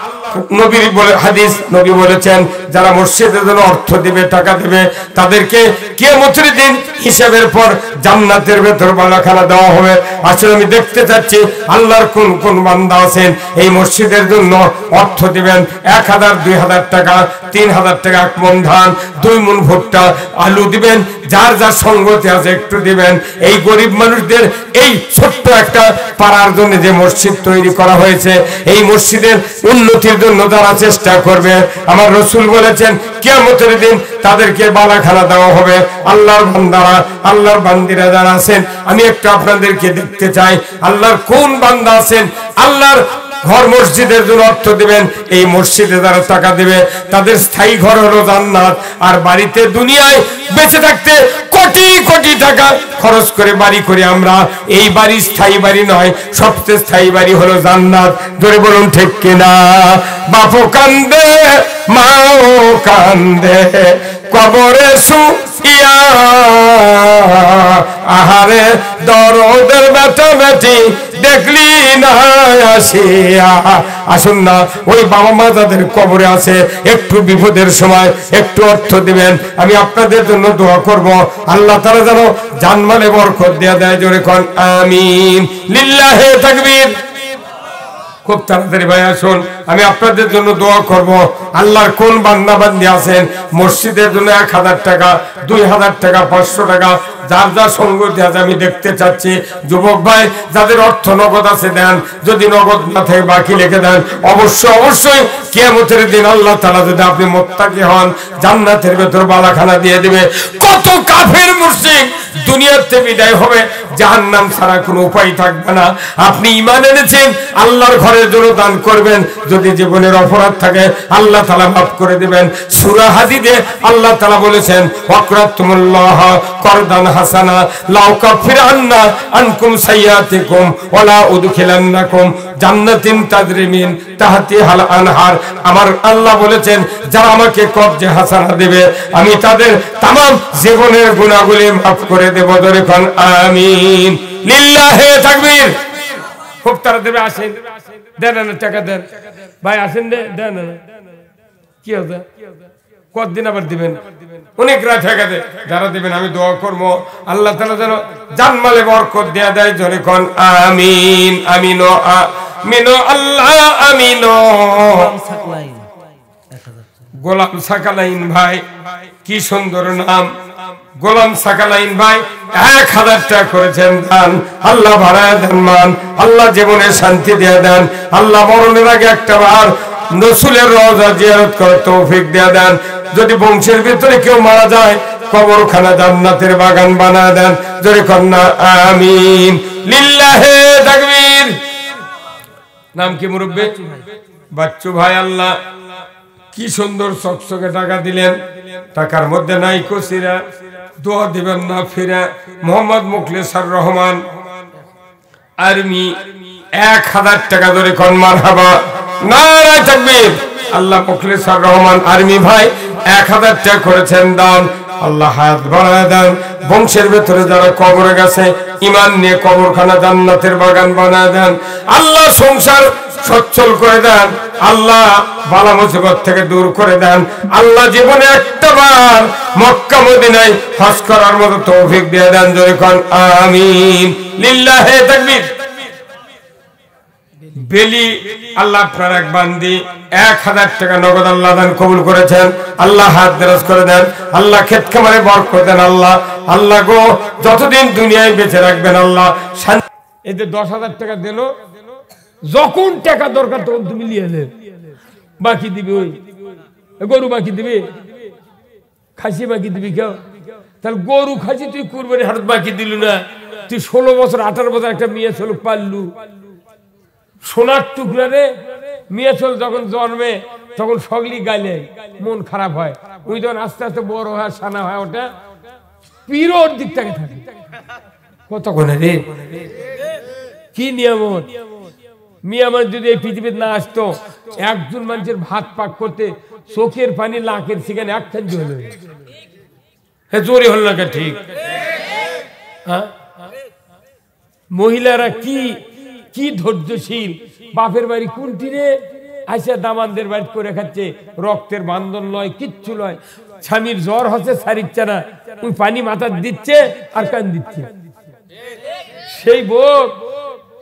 নবী বলে হাদিস, নবী বলেছেন, যারা মসজিদের জন্য অর্থ দিবে, টাকা দিবে, তাদেরকে কিয়ামতের দিন হিসাবের পর জান্নাতের ভেতর বালাখানা দেওয়া হবে। আসলে আমি দেখতে চাচ্ছি আল্লাহর কোন কোন বান্দা আছেন এই মসজিদের জন্য অর্থ দিবেন। 1000, 2000 টাকা, 3000 টাকা, 1 মণ ধান, 2 মণ ভুট্টা, আলু দিবেন, যার যার সঙ্গতি আছে একটু দিবেন। এই গরিব মানুষদের এই ছোট্ট একটা পাড়ার জন্য যে মসজিদ তৈরি করা হয়েছে, এই মসজিদের উন্নতির জন্য যারা চেষ্টা করবে, আমার রাসূল বলেছেন, কিয়ামতের দিন তাদেরকে বালাখানা দেওয়া হবে। আল্লাহর বান্দারা, আল্লাহর বান্দিরা যারা আছেন, আমি একটু আপনাদেরকে দেখতে চাই, আল্লাহর কোন বান্দা আছেন আল্লাহর ঘর মসজিদের জন্য অর্থ দিবেন। এই মসজিদে যারা টাকা দিবে, তাদের স্থায়ী ঘর হলো জান্নাত। আর বাড়িতে দুনিয়ায় বেঁচে থাকতে কোটি কোটি টাকা খরচ করে বাড়ি করে আমরা, এই বাড়ি স্থায়ী বাড়ি নয়, সবচেয়ে স্থায়ী বাড়ি হলো জান্নাত। জোরে বলুন ঠিক কিনা? বাপও কান্দে, মাও কান্দে, কবরে শুইয়া, আহারে দরদের বেটা বেটি দেখলি না আসিয়া। আসুন না, ওই বাবা মা যাদের কবরে আছে, একটু বিপদের সময় একটু অর্থ দিবেন। আমি আপনাদের জন্য দোয়া করব, আল্লাহ তাআলা যেন জানমালে বরকত দেয়া দেয়। জোরে কোন আমিন। লিল্লাহি তাকবীর। খুব তাড়াতাড়ি ভাই আসুন, আমি আপনাদের জন্য দোয়া করব। আল্লাহর কোন বান্দা বান্দি আছেন মসজিদের জন্য 1000 টাকা, 2000 টাকা, 500 টাকা, যার যার সঙ্গতি আছে আমি দেখতে চাচ্ছি। যুবক ভাই যাদের অর্থ নগদ আছে দেন, যদি নগদ না থাকে বাকি লিখে দেন। অবশ্যই কিয়ামতের দিন আল্লাহ তাআলা যদি আপনি মুত্তাকি হন, জান্নাতের ভেতর বালাখানা দিয়ে দিবে। কত কাফের মুশরিক দুনিয়াতে বিদায় হবে, জাহান্নাম ছাড়া কোনো উপায় থাকবে না। আপনি ঈমান এনেছেন, আল্লাহর ঘরের জন্য দান করবেন। যদি জীবনের অপরাধ থাকে আল্লাহ তাআলা মাফ করে দিবেন। সূরা হাদিদে আল্লাহ তাআলা বলেছেন, ওয়াকরাতুমুল্লাহ করদান হাসানা লাউ কাফিরান্না আনকুম সাইয়াতিকুম ওয়ালা উদখিলান্নাকুম জান্নাতিন তাজরি মিন তাহতিহাল আনহার। আমার আল্লাহ বলেছেন, যারা আমাকে কর্জে হাসানা দেবে আমি তাদের तमाम জীবনের গুনাহগুলি মাফ করে দেব। ধরে কোন আমিন। লিল্লাহি তাকবীর। খুব তাড়াতাড়ি আসেন, দেন না টাকা দেন ভাই, আসেন দেন না। কি হবে, কতদিন আবার দিবেন? অনেক রাত হয়ে গেছে। যারা দিবেন আমি দোয়া করব আল্লাহ তাআলা যেন জানমালে বরকত দেয়া দেয়। ধরে কোন আমিন। আমিন আমিন আল্লাহ আমিন। গোলাম সাকালাইন ভাই, কি সুন্দর নাম, গোলাম সাকালাইন ভাই 1000 টাকা করেছেন দান। আল্লাহ বাড়ায় দেন মান, আল্লাহ জীবনে শান্তি দিয়ে দেন। আল্লাহ মরণের আগে একটা বার রাসূলের রওজা জিয়ারত করার তৌফিক দিয়ে দেন। যদি বংশের ভিতরে কেউ মারা যায় কবরখানা জান্নাতের বাগান বানায় দেন। যদি কন্যা আমিন। লিল্লাহি তাকবীর। নাম কি মুরব্বি? বাচ্চু ভাই। আল্লাহ কি সুন্দর চকচকে টাকা দিলেন, টাকার মধ্যে নাই কসিরা, দোয়া দিবেন না ফিরে। মোহাম্মদ মুখলেসার রহমান আর্মি 1000 টাকা ধরে কোন মারহাবা, নারায়ে তাকবীর। আল্লাহ মুখলেসার রহমান আর্মি ভাই 1000 টাকা করেছেন দান। আল্লাহ হায়াত বাড়ায় দেন। বংশের ভেতরে যারা কবরে গেছে ঈমান নিয়ে কবরখানা জান্নাতের বাগান বানায় দেন। আল্লাহ সংসার সচ্ছল করে দেন। আল্লাহ বালা মুসিবত থেকে দূর করে দেন। আল্লাহ জীবনে একটা বার মক্কা মদিনায় হজ করার মতো তৌফিক দিয়ে দেন। জোরে কোন আমিন। লিল্লাহি তাকবীর। বেলি আল্লাহ আপনার এক বান্দি 1000 টাকা নগদ আল্লাহ দান কবুল করেছেন। আল্লাহ হাত দরাজ করে দেন। আল্লাহ ক্ষেত খামারে বরকত দেন। আল্লাহ গো যতদিন দুনিয়ায় বেঁচে রাখবেন আল্লাহ। এতে 10,000 টাকা দিল, যখন টাকা দরকার তখন তুমি নিয়ে এলে বাকি দিবি। ওই গরু বাকি দিবি, খাসি বাকি দিবি কেউ? তাহলে গরু খাসি তুই কুরবানি হাট বাকি দিল না। তুই 16 বছর 18 বছর একটা মেয়ে ছিল পাললু, সোনার টুকরা রে। মেয়ে ছিল যখন জন্মে তখন সগলি গাইলে মন খারাপ হয়। ওই যখন আস্তে আস্তে বড় হয় সানা হয়, ওটা পিরোর দিক থেকে থাকে। কতক্ষণে রে কি নিয়ামত। মিয়ামত যদি এই পৃথিবীতে না আসতো, একজন মানুষের ভাত পাক করতে চোখের পানি লাখের সেখানে একখান হলো। হ্যাঁ জোরে হল না ঠিক? মহিলারা কি কি ধৈর্যশীল। বাপের বাড়ি কোনটি রে আইসা দামানদের বাড়ি করে খাচ্ছে, রক্তের বান্ধন নয়, কিচ্ছু নয়। স্বামীর জ্বর হচ্ছে সারিচ্ছে না, ওই পানি মাথা দিচ্ছে আর কান দিচ্ছে।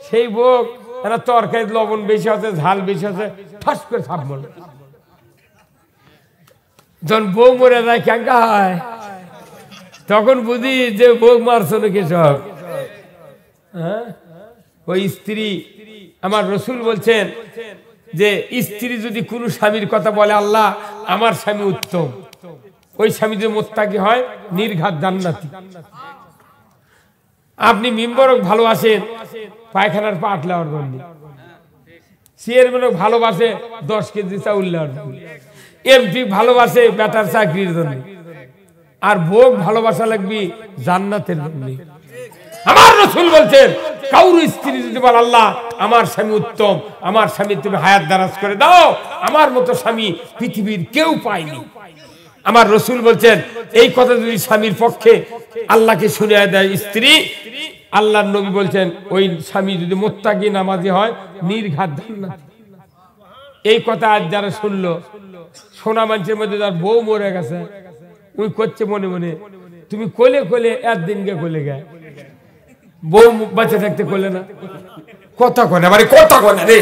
সেই বোক এরা তরকারি লবণ বেশি আছে, ঝাল বেশি আছে, ঠাস করে ছাপ মনে। যখন বউ মরে যায় ক্যাঙ্কা হয়, তখন বুঝি যে বউ মারছো নাকি সব। হ্যাঁ, ওই স্ত্রী, আমার রসুল বলছেন যে স্ত্রী যদি কোনো স্বামীর কথা বলে আল্লাহ আমার স্বামী উত্তম, ওই স্বামী যদি মুত্তাকি হয় নির্ঘাত জান্নাতি। আপনি মিম্বরক ভালোবাসেন পায়খানার পা আটলাওয়ার জন্য, চেয়ারম্যানক ভালোবাসে 10 কেজি চাউল নেওয়ার জন্য, এমপি ভালোবাসে বেটার চাকরির জন্য, আর ভোগ ভালোবাসা লাগবে জান্নাতের জন্য। আমার রাসূল বলছেন কাউর স্ত্রী যদি বলে আল্লাহ আমার স্বামী উত্তম, আমার স্বামী তুমি হায়াত দারাজ করে দাও, আমার মতো স্বামী পৃথিবীর কেউ পায়নি। আমার রাসূল বলছেন এই কথা যদি স্বামীর পক্ষে আল্লাহকে শুনিয়ে দেয় স্ত্রী, আল্লাহর নবী বলছেন ওই স্বামী যদি মুত্তাকি নামাজি হয় নির্ঘাত জান্নাত। এই কথা আজ যারা শুনলো, সোনা মানুষের মধ্যে যার বউ মরে গেছে, ওই করছে মনে মনে তুমি কোলে কোলে একদিনকে কোলে গে, বউ বাঁচে থাকতে কোলে না। কথা কনে মানে কথা কনে রে।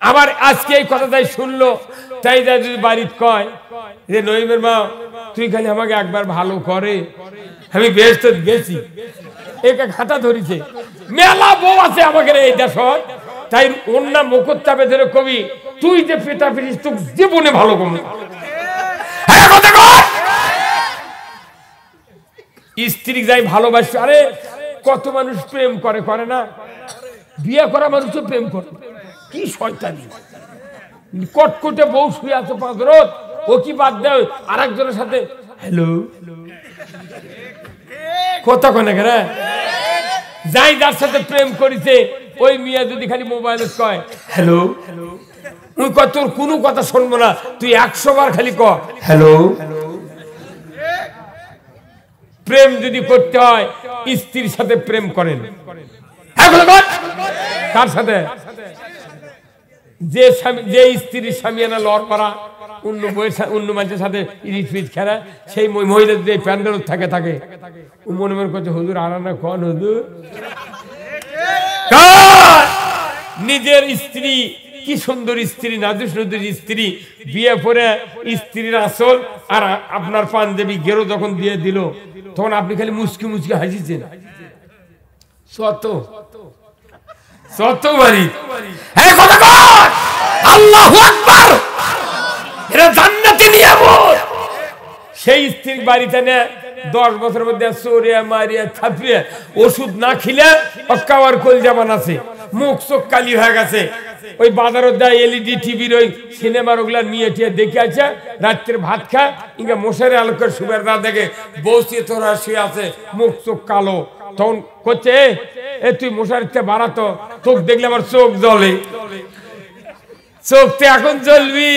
আবার আজকে এই কথাটাই শুনলো, তাই যা যদি বাড়িতে কয় যে নইমের মা তুই খালি আমাকে একবার ভালো করে, আমি বেশ তো গেছি, একে ঘাটা ধরিছে। মেলা বউ আছে আমাকে এই দেশ, তাই অন্য মুখোত্তাপে ধরে কবি তুই যে পেটা পিটিস তুই জীবনে ভালো কমে। স্ত্রী যাই ভালোবাসে, আরে কত মানুষ প্রেম করে, করে না? বিয়ে করা মানুষও প্রেম করে, কি শয়তানি! কটকটে বউ শুয়ে আছে পাঁচরত, ও কি বাদ দেয় আর একজনের সাথে হ্যালো কথা কনে রে? যাই যার সাথে প্রেম করিছে ওই মিয়া যদি খালি মোবাইলে কয় হ্যালো, তুই কয় তোর কোনো কথা শুনবো না, তুই 100 বার খালি ক হ্যালো। প্রেম যদি করতে হয় স্ত্রীর সাথে প্রেম করেন। কার সাথে? যে স্ত্রীর স্বামী না লড় করা, অন্য মানুষের সাথে ইরিট খেলা, সেই মহিলা যদি প্যান্ডেল থাকে মনে মনে করছে হুজুর আরানা কন হুজুর। নিজের স্ত্রী কি সুন্দর স্ত্রী, নাজুস নদীর স্ত্রী, বিয়ে পরে স্ত্রীর আসল আর আপনার পাঞ্জাবি গেরো যখন দিয়ে দিল তখন আপনি খালি মুচকি মুচকি হাসিছেন। বাড়ি আল্লাহু আকবার, এরা জান্নাতি নিয়ামত। সেই স্ত্রীর বাড়িতে নে 10 বছরের মধ্যে চোরিয়া মারিয়া থাপিয়ে ওষুধ না খেলে অক্কাওয়ার কল জামান আছে, মুখ চোখ কালি হয়ে গেছে। ওই বাজারের দেয় এলইডি টিভির ওই সিনেমার ওগুলা নিয়ে টিয়ে দেখে আছে, রাত্রে ভাত খায় ইঙ্গা মশারি আলোকের সুবের না দেখে বসে তোরা শুয়ে আছে, মুখ চোখ কালো। তখন করছে এ তুই মশারিতে বাড়াতো, তোকে দেখলে আমার চোখ জ্বলে। চোখ তো এখন জ্বলবি,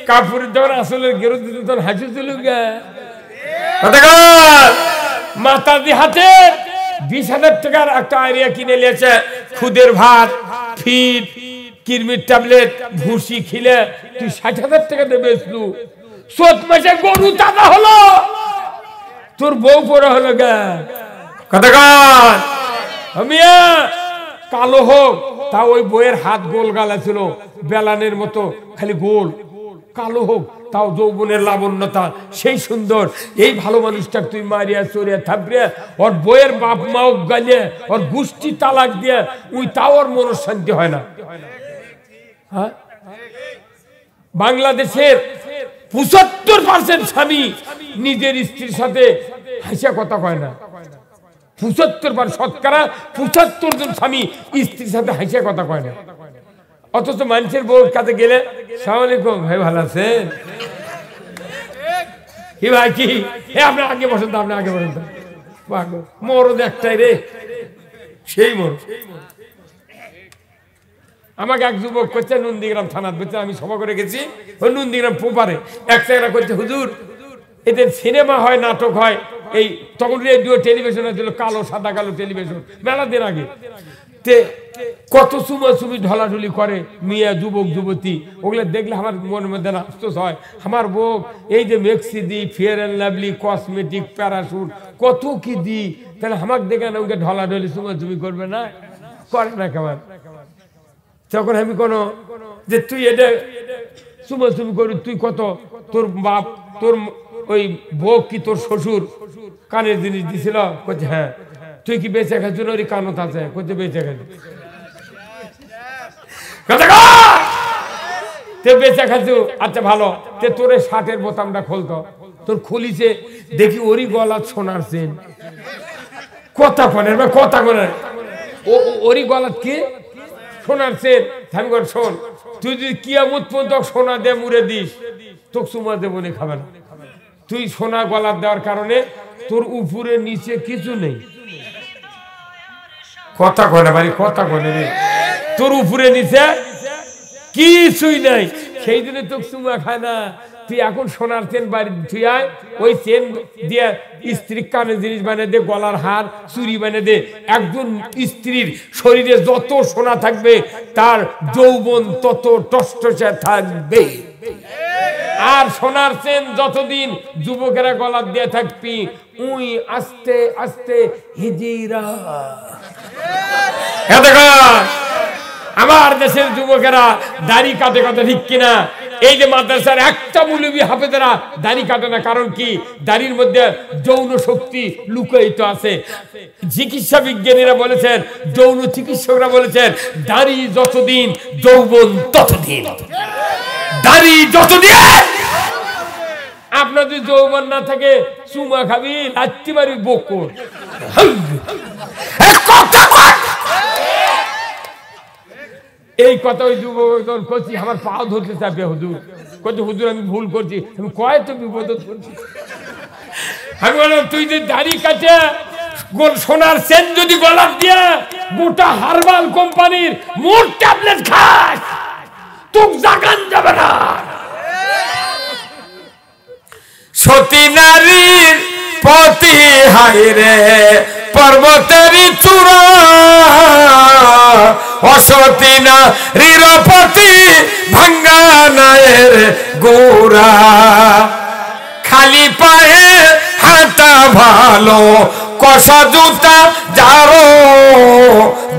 কাপড়ের যখন আসলে গেরো দিতে তখন হাসি চলুক। মাথা দিয়ে হাতে 20,000 টাকার একটা আইডিয়া কিনে নিয়েছে, খুদের ভাত, ফিট, কিরমির ট্যাবলেট, ভুসি খিলে তুই 60,000 টাকা দিয়ে বেচলু। 7 মাসে গরু দাদা হলো, তোর বউ পরে হলো গা কতক্ষণ। আমিয়া কালো হোক তা ওই বইয়ের হাত গোল গালা ছিল বেলানের মতো, খালি গোল। কালো হোক তাও যৌবনের লাবণ্যতা সেই সুন্দর। এই ভালো মানুষটা তুই মারিয়া চোরিয়া থাপড়িয়া ওর বইয়ের বাপ মাও গালিয়ে ওর গোষ্ঠী তালাক দিয়ে ওই তাও ওর মনঃশান্তি হয় না। হ্যাঁ, বাংলাদেশের 75% স্বামী নিজের স্ত্রীর সাথে হাসিয়া কথা কয় না। 75% শতকরা 75 জন স্বামী স্ত্রীর সাথে হাসিয়া কথা কয় না। অথচ মানুষের বউর কাছে গেলে সালাম আলাইকুম ভাই ভালো আছেন কি ভাই কি আপনি আগে বসেন তো, আপনি আগে বসেন তো। মরদ একটাই রে, সেই মরদ। আমাকে এক যুবক করছে নন্দীগ্রাম থানার ভিতরে, আমি সভা করে গেছি ওই নন্দীগ্রাম পোপারে এক জায়গা করছে হুজুর এদের সিনেমা হয় নাটক হয়, এই তখন রেডিও টেলিভিশন ছিল কালো সাদা কালো টেলিভিশন মেলা দিন আগে, তে কত চুমাচুমি ঢলাঢলি করে মিয়া যুবক যুবতী, ওগুলো দেখলে আমার মনের মধ্যে আফসোস হয়। আমার বউ এই যে মেক্সি দি, Fair and Lovely, cosmetic, Parachute কত কি দি, তাহলে আমাকে দেখে না ওকে ঢলাঢলি চুমাচুমি করবে না, করে না কেমন। তখন আমি কোনো যে তুই এটা চুমাচুমি করি, তুই কত তোর বাপ তোর ওই বউ কি তোর শ্বশুর কানের জিনিস দিছিল? করছে হ্যাঁ। তুই কি বেঁচে খাচ্ছ না? ওই কানত আছে, করছে বেঁচে খাচ্ছি। বেঁচে খাচ্ছ, আচ্ছা ভালো, তে তোর শার্টের বোতামটা খুলতো, তোর খুলিছে দেখি ওরই গলা সোনার চেন। কথা কনের বা কথা কনের ওরই গলা কি সোনার চেন। আমি কর শোন, তুই যদি কিয়ামত পর্যন্ত সোনা দিয়ে মুড়ে দিস তোকে চুমা দেবো নি, খাবে না। তুই সোনা গলা দেওয়ার কারণে তোর উপরে নিচে কিছু নেই। কথা কনে ভাই, কথা কনে রে, তোর উপরে নিচে কিছুই নাই, সেই জন্য তোকে চুমা খায় না। তুই এখন সোনার চেন বাড়ি তুই আয়, ওই চেন দিয়ে স্ত্রীর কানের জিনিস বানিয়ে দে, গলার হার চুরি বানিয়ে দে। একজন স্ত্রীর শরীরে যত সোনা থাকবে তার যৌবন তত টসটসে থাকবে। আর সোনার চেন যতদিন যুবকেরা গলার দিয়ে থাকবি উই আস্তে আস্তে হিজিরা। আমার দেশের যুবকেরা দাড়ি কাটে কথা ঠিক কিনা? এই যে মাদ্রাসার একটা মৌলবী হাফেজেরা দাড়ি কাটে না, কারণ কি? দাড়ির মধ্যে যৌন শক্তি লুকায়িত আছে। চিকিৎসা বিজ্ঞানীরা বলেছেন, যৌন চিকিৎসকরা বলেছেন, দাড়ি যতদিন যৌবন ততদিন। দাড়ি যতদিন আপনার যদি যৌবন না থাকে চুমা খাবি লাচ্ছি মারি বকুর এই কথা ওই যুবক করছি আমার পাও ধরতে চাপে হুজুর কত হুজুর আমি ভুল করছি আমি কয় তো বিপদ করছি আমি বললাম তুই যে দাড়ি কাটে সোনার চেন যদি গলার দিয়ে গোটা হারবাল কোম্পানির মোট ট্যাবলেট খাস তুই জাগান যাবে না সতী নারীর পতি হাইরে পর্বতের চূড়া অসতী নারীর পতি ভাঙ্গা নায়ের গোড়া খালি পায়ে হাঁটা ভালো কষা জুতা যারো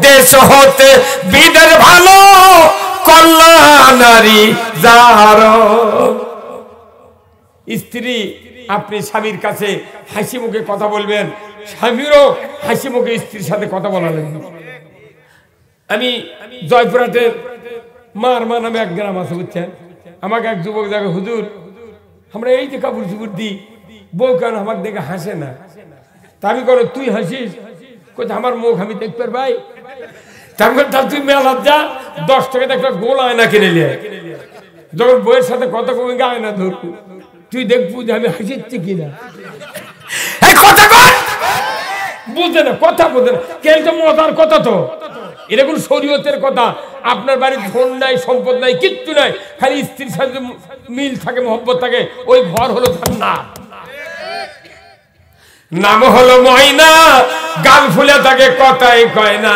দেশ হতে বিদের ভালো কল্যাণ নারী যারো স্ত্রী আপনি স্বামীর কাছে হাসি মুখে কথা বলবেন স্বামীরও হাসি মুখে স্ত্রীর সাথে কথা বলা লাগবে আমি জয়পুরহাটের মারমা নামে এক গ্রাম আছে বুঝছেন আমাকে এক যুবক দেখে হুজুর আমরা এই যে কাপড় চুপড় দিই বউ কেন আমার দেখে হাসে না তা আমি করো তুই হাসিস কোথায় আমার মুখ আমি দেখতে ভাই তারপর তুই মেলার যা 10 টাকাতে একটা গোল আয়না কিনে নিয়ে যখন বউয়ের সাথে কথা কমে আয়না ধরবো তুই দেখবো যে আমি হাসিচ্ছি কিনা বুঝে না কথা বুঝে না কেন তো মজার কথা তো এরকম শরীয়তের কথা আপনার বাড়ির ধন নাই সম্পদ নাই কিচ্ছু নাই খালি স্ত্রীর সাথে মিল থাকে মহব্বত থাকে ওই ঘর হলো জান্নাত নাম হলো ময়না গাল ফুলে থাকে কথাই কয় না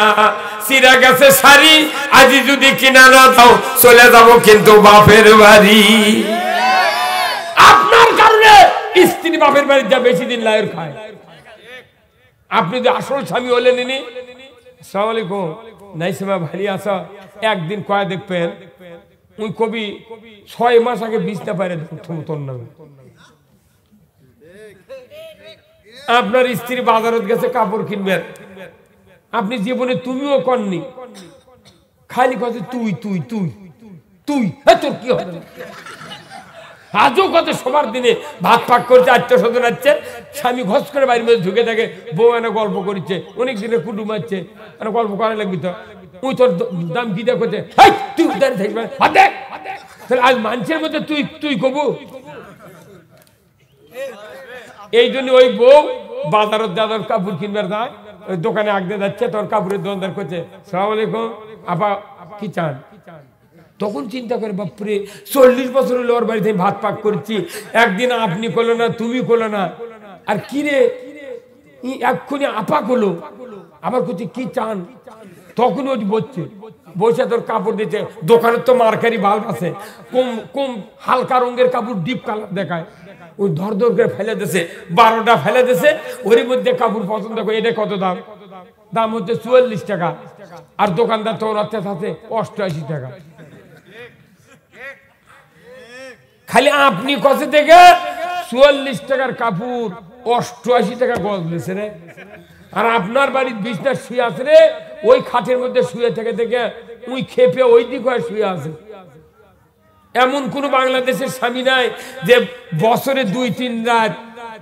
সিরা গেছে শাড়ি আজি যদি কিনা না দাও চলে যাবো কিন্তু বাপের বাড়ি আপনার কারণে স্ত্রী বাপের বাড়ি যা বেশি দিন লায়ের খায় আপনি যে আসল স্বামী হলেন ইনি আসসালামু আলাইকুম নাইসিমা ভারী আসা একদিন কয় দেখবেন ওই কবি 6 মাস আগে বিছনা পারে তোর নামে আপনার স্ত্রী বাজারত গেছে কাপড় কিনবেন আপনি জীবনে তুমিও করনি খালি কথা তুই তুই তুই তুই তোর কি হবে আজও কত সবার দিনে ভাত পাক করছে আত্মীয় স্বজন আসছে স্বামী ঘস করে বাড়ির মধ্যে ঢুকে থাকে বউ এনে গল্প করছে অনেক দিনে কুটুম আছে মানে গল্প করা লাগবি তো ওই তোর দাম কি দেখছে তুই দাঁড়িয়ে থাকবে তাহলে আজ মানুষের মধ্যে তুই তুই কবু এই জন্য ওই বউ বাজারের দাদার কাপড় কিনবার যায় ওই দোকানে আগতে যাচ্ছে তোর কাপড়ের দোকানদার করছে সালাম আলাইকুম আপা কি চান তখন চিন্তা করে বাপরে 40 বছর হলো ওর বাড়িতে ভাত পাক করছি একদিন আপনি করলো না তুমি করলো না আর কি রে এক্ষুনি আপা করলো আবার করছে কি চান তখন ওই বসছে বসে তোর কাপড় দিচ্ছে দোকানের তো মার্কারি বাল্ব আছে কম কম হালকা রঙের কাপড় ডিপ কালার দেখায় ওই ধর ধর করে ফেলে দিছে 12টা ফেলে দিছে ওর মধ্যে কাপড় পছন্দ করে এটা কত দাম দাম হচ্ছে 44 টাকা আর দোকানদার তোর হাতে 88 টাকা খালি আপনি কত থেকে 44 টাকার কাপড় 88 টাকা গজ দিয়েছে রে আর আপনার বাড়ির বিছনা শুয়ে আছে রে ওই খাটের মধ্যে শুয়ে থেকে থেকে ওই খেপে ওই দিক হয়ে শুয়ে আছে এমন কোন বাংলাদেশের স্বামী নাই যে বছরে 2-3 রাত